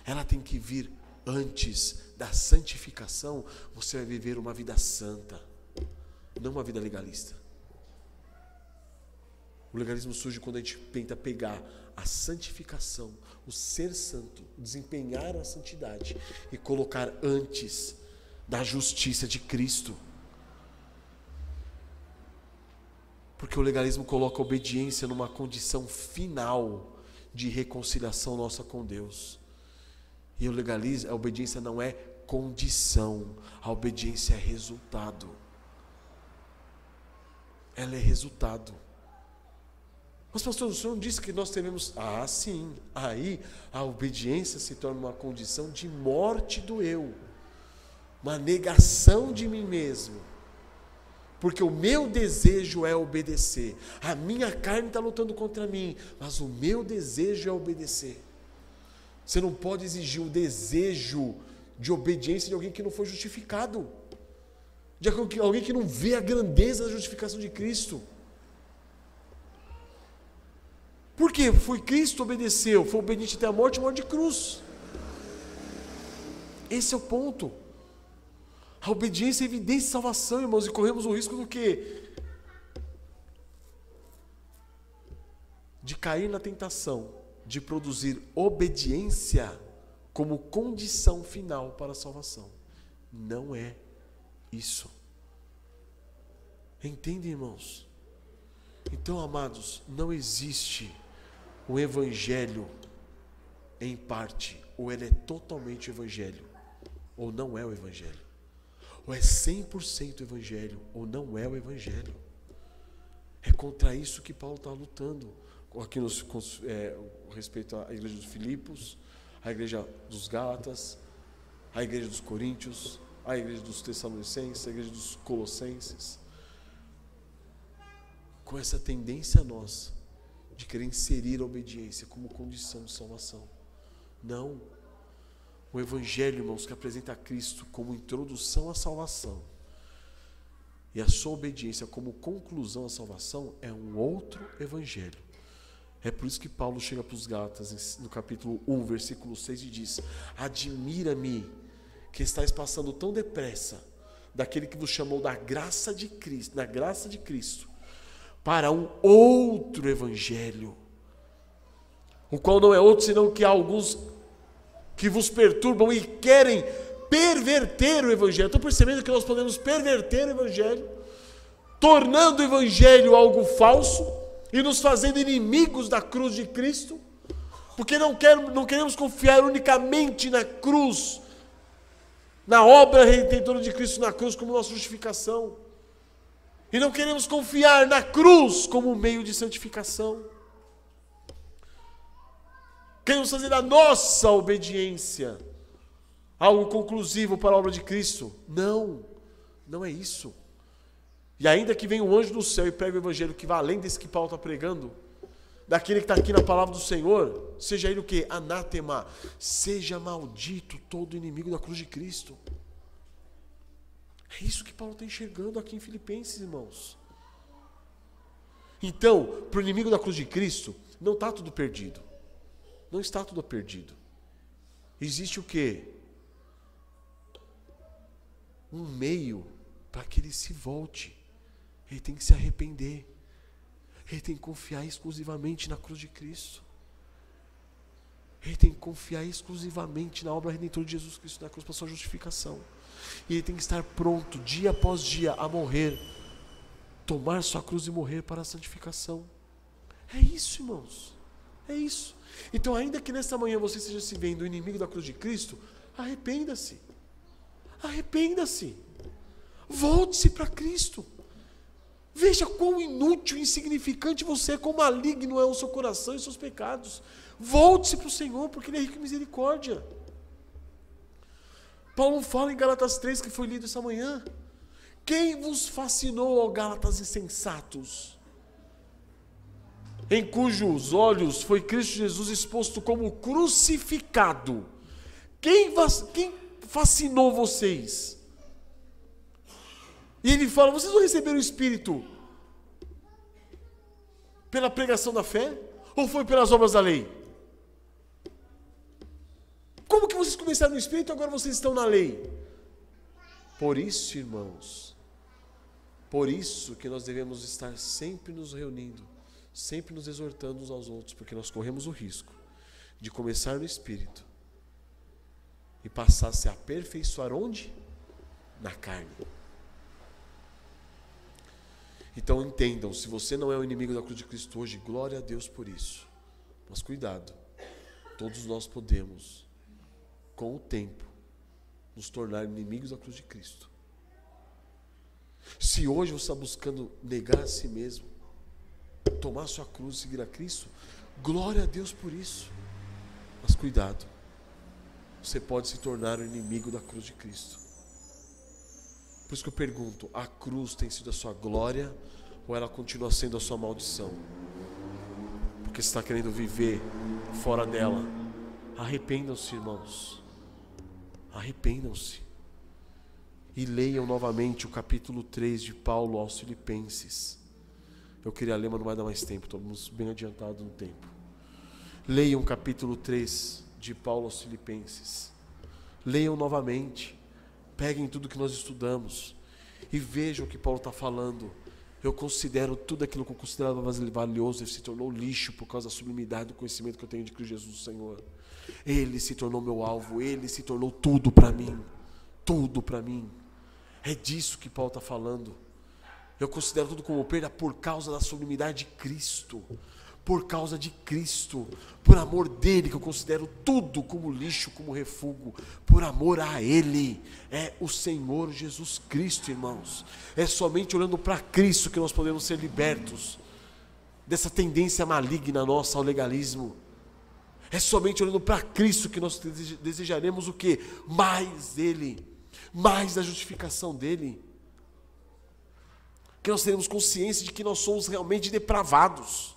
ela tem que vir antes da santificação, você vai viver uma vida santa, não uma vida legalista. O legalismo surge quando a gente tenta pegar a santificação, o ser santo, desempenhar a santidade e colocar antes da justiça de Cristo. Porque o legalismo coloca a obediência numa condição final de reconciliação nossa com Deus. E o legalismo, a obediência não é condição, a obediência é resultado. Ela é resultado. Mas pastor, o senhor não disse que nós devemos... Ah, sim. Aí a obediência se torna uma condição de morte do eu. Uma negação de mim mesmo. Porque o meu desejo é obedecer. A minha carne está lutando contra mim, mas o meu desejo é obedecer. Você não pode exigir o desejo de obediência de alguém que não foi justificado. De alguém que não vê a grandeza da justificação de Cristo. Por quê? Foi Cristo que obedeceu, foi obediente até a morte de cruz. Esse é o ponto. A obediência é evidência de salvação, irmãos, e corremos o risco do quê? De cair na tentação de produzir obediência como condição final para a salvação. Não é isso. Entendem, irmãos? Então, amados, não existe o evangelho em parte, ou ele é totalmente evangelho, ou não é o evangelho. Ou é 100% evangelho, ou não é o evangelho. É contra isso que Paulo está lutando. Aqui respeito à igreja dos Filipos, à igreja dos Gálatas, à igreja dos Coríntios, à igreja dos Tessalonicenses, à igreja dos Colossenses. Com essa tendência nossa de querer inserir a obediência como condição de salvação. Não. O evangelho, irmãos, que apresenta a Cristo como introdução à salvação e a sua obediência como conclusão à salvação é um outro evangelho. É por isso que Paulo chega para os Gálatas no capítulo 1, versículo 6 e diz: admira-me que estáis passando tão depressa daquele que vos chamou da graça de Cristo, para um outro evangelho, o qual não é outro senão que há alguns que vos perturbam e querem perverter o evangelho. Estão percebendo que nós podemos perverter o evangelho, tornando o evangelho algo falso e nos fazendo inimigos da cruz de Cristo, porque não queremos confiar unicamente na cruz, na obra redentora de Cristo na cruz como nossa justificação, e não queremos confiar na cruz como meio de santificação. Queremos fazer da nossa obediência algo conclusivo para a obra de Cristo. Não, não é isso. E ainda que venha um anjo do céu e pregue o evangelho que vai além desse que Paulo está pregando, daquele que está aqui na palavra do Senhor, seja ele o quê? Anátema. Seja maldito todo inimigo da cruz de Cristo. É isso que Paulo está enxergando aqui em Filipenses, irmãos. Então, para o inimigo da cruz de Cristo, não está tudo perdido. Não está tudo perdido. Existe o quê? Um meio para que ele se volte. Ele tem que se arrepender. Ele tem que confiar exclusivamente na cruz de Cristo. Ele tem que confiar exclusivamente na obra redentora de Jesus Cristo na cruz para sua justificação. E ele tem que estar pronto, dia após dia, a morrer. Tomar sua cruz e morrer para a santificação. É isso, irmãos. É isso. Então, ainda que nessa manhã você esteja se vendo o inimigo da cruz de Cristo, arrependa-se. Arrependa-se. Volte-se para Cristo. Veja quão inútil e insignificante você é, quão maligno é o seu coração e seus pecados. Volte-se para o Senhor, porque Ele é rico em misericórdia. Paulo fala em Gálatas 3, que foi lido essa manhã. Quem vos fascinou, ó Gálatas insensatos? Em cujos olhos foi Cristo Jesus exposto como crucificado. Quem fascinou vocês? E ele fala, vocês não receberam o Espírito pela pregação da fé? Ou foi pelas obras da lei? Como que vocês começaram no Espírito e agora vocês estão na lei? Por isso, irmãos, por isso que nós devemos estar sempre nos reunindo, sempre nos exortando uns aos outros, porque nós corremos o risco de começar no Espírito e passar a se aperfeiçoar onde? Na carne. Então entendam, se você não é o inimigo da cruz de Cristo hoje, glória a Deus por isso. Mas cuidado, todos nós podemos, com o tempo, nos tornar inimigos da cruz de Cristo. Se hoje você está buscando negar a si mesmo, tomar sua cruz e seguir a Cristo, glória a Deus por isso. Mas cuidado, você pode se tornar o inimigo da cruz de Cristo. Por isso que eu pergunto, a cruz tem sido a sua glória ou ela continua sendo a sua maldição? Porque você está querendo viver fora dela. Arrependam-se, irmãos. Arrependam-se. E leiam novamente o capítulo 3 de Paulo aos Filipenses. Eu queria ler, mas não vai dar mais tempo, estamos bem adiantados no tempo. Leiam o capítulo 3 de Paulo aos Filipenses. Leiam novamente. Peguem tudo que nós estudamos e vejam o que Paulo está falando. Eu considero tudo aquilo que eu considerava valioso, ele se tornou lixo por causa da sublimidade do conhecimento que eu tenho de Cristo Jesus, o Senhor. Ele se tornou meu alvo, ele se tornou tudo para mim. Tudo para mim. É disso que Paulo está falando. Eu considero tudo como perda por causa da sublimidade de Cristo. Por causa de Cristo, por amor dele, que eu considero tudo como lixo, como refúgio, por amor a ele. É o Senhor Jesus Cristo, irmãos. É somente olhando para Cristo que nós podemos ser libertos dessa tendência maligna nossa ao legalismo. É somente olhando para Cristo que nós desejaremos o quê? Mais dele, mais da justificação dele. Que nós teremos consciência de que nós somos realmente depravados.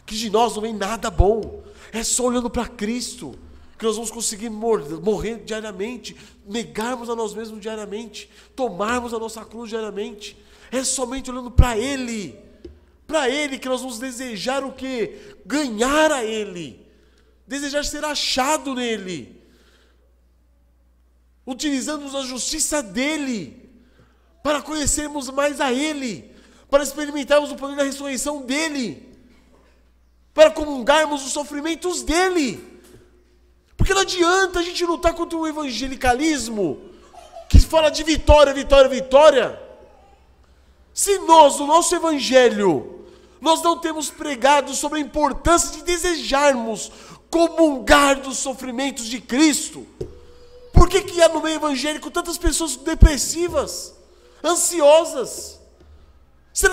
Que de nós não vem nada bom. É só olhando para Cristo que nós vamos conseguir morrer diariamente, negarmos a nós mesmos diariamente, tomarmos a nossa cruz diariamente. É somente olhando para Ele que nós vamos desejar o quê? Ganhar a Ele, desejar ser achado nele, utilizando a justiça dEle, para conhecermos mais a Ele, para experimentarmos o poder da ressurreição dEle, para comungarmos os sofrimentos dele. Porque não adianta a gente lutar contra o evangelicalismo que fala de vitória, vitória, vitória, se nós, no nosso evangelho, nós não temos pregado sobre a importância de desejarmos comungar dos sofrimentos de Cristo. Por que há no meio evangélico tantas pessoas depressivas, ansiosas? Se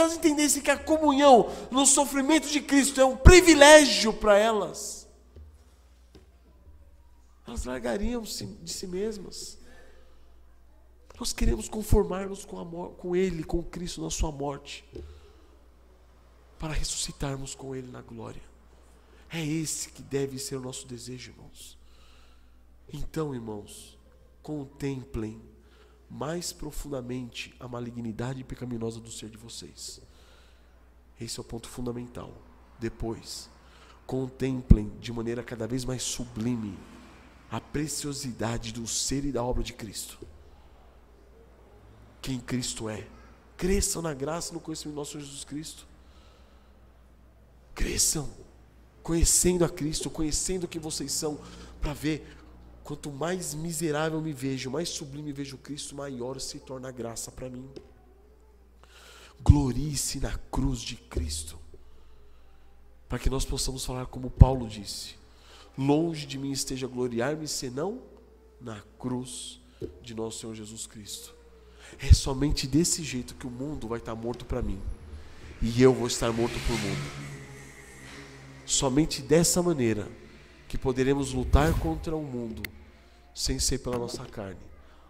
elas entendessem que a comunhão no sofrimento de Cristo é um privilégio para elas, elas largariam de si mesmas. Nós queremos conformar-nos com Ele, com Cristo na sua morte, para ressuscitarmos com Ele na glória. É esse que deve ser o nosso desejo, irmãos. Então, irmãos, contemplem mais profundamente a malignidade pecaminosa do ser de vocês. Esse é o ponto fundamental. Depois, contemplem de maneira cada vez mais sublime a preciosidade do ser e da obra de Cristo. Quem Cristo é. Cresçam na graça e no conhecimento do nosso Senhor Jesus Cristo. Cresçam, conhecendo a Cristo, conhecendo quem vocês são, para ver, quanto mais miserável me vejo, mais sublime vejo Cristo, maior se torna a graça para mim. Glorie-se na cruz de Cristo, para que nós possamos falar como Paulo disse: longe de mim esteja gloriar-me, senão na cruz de nosso Senhor Jesus Cristo. É somente desse jeito que o mundo vai estar morto para mim, e eu vou estar morto por mundo. Somente dessa maneira que poderemos lutar contra o mundo, sem ser pela nossa carne,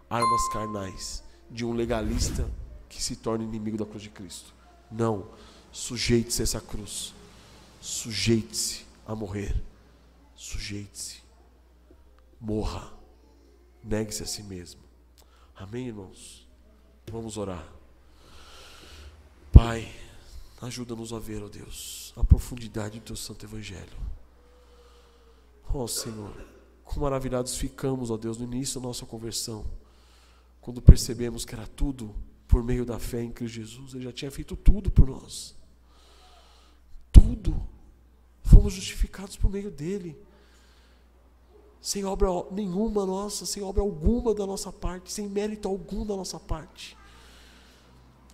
armas carnais de um legalista que se torna inimigo da cruz de Cristo. Não, sujeite-se a essa cruz, sujeite-se a morrer, sujeite-se, morra, negue-se a si mesmo. Amém, irmãos? Vamos orar. Pai, ajuda-nos a ver, ó Deus, a profundidade do Teu Santo Evangelho. Ó Senhor, quão maravilhados ficamos, ó Deus, no início da nossa conversão, quando percebemos que era tudo por meio da fé em Cristo Jesus. Ele já tinha feito tudo por nós. Tudo. Fomos justificados por meio dele. Sem obra nenhuma nossa, sem obra alguma da nossa parte, sem mérito algum da nossa parte.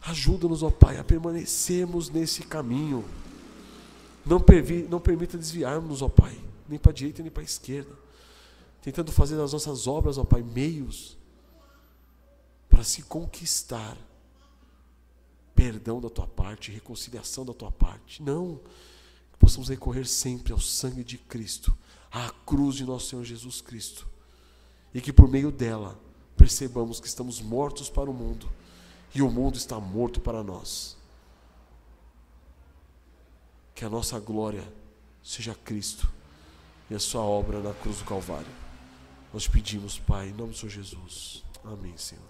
Ajuda-nos, ó Pai, a permanecermos nesse caminho. Não permita desviarmos, ó Pai, nem para a direita nem para a esquerda, tentando fazer das nossas obras, ó Pai, meios para se conquistar perdão da Tua parte, reconciliação da Tua parte. Não, que possamos recorrer sempre ao sangue de Cristo, à cruz de nosso Senhor Jesus Cristo, e que por meio dela percebamos que estamos mortos para o mundo e o mundo está morto para nós. Que a nossa glória seja Cristo e a sua obra na cruz do Calvário. Nós pedimos, Pai, em nome do Senhor Jesus. Amém, Senhor.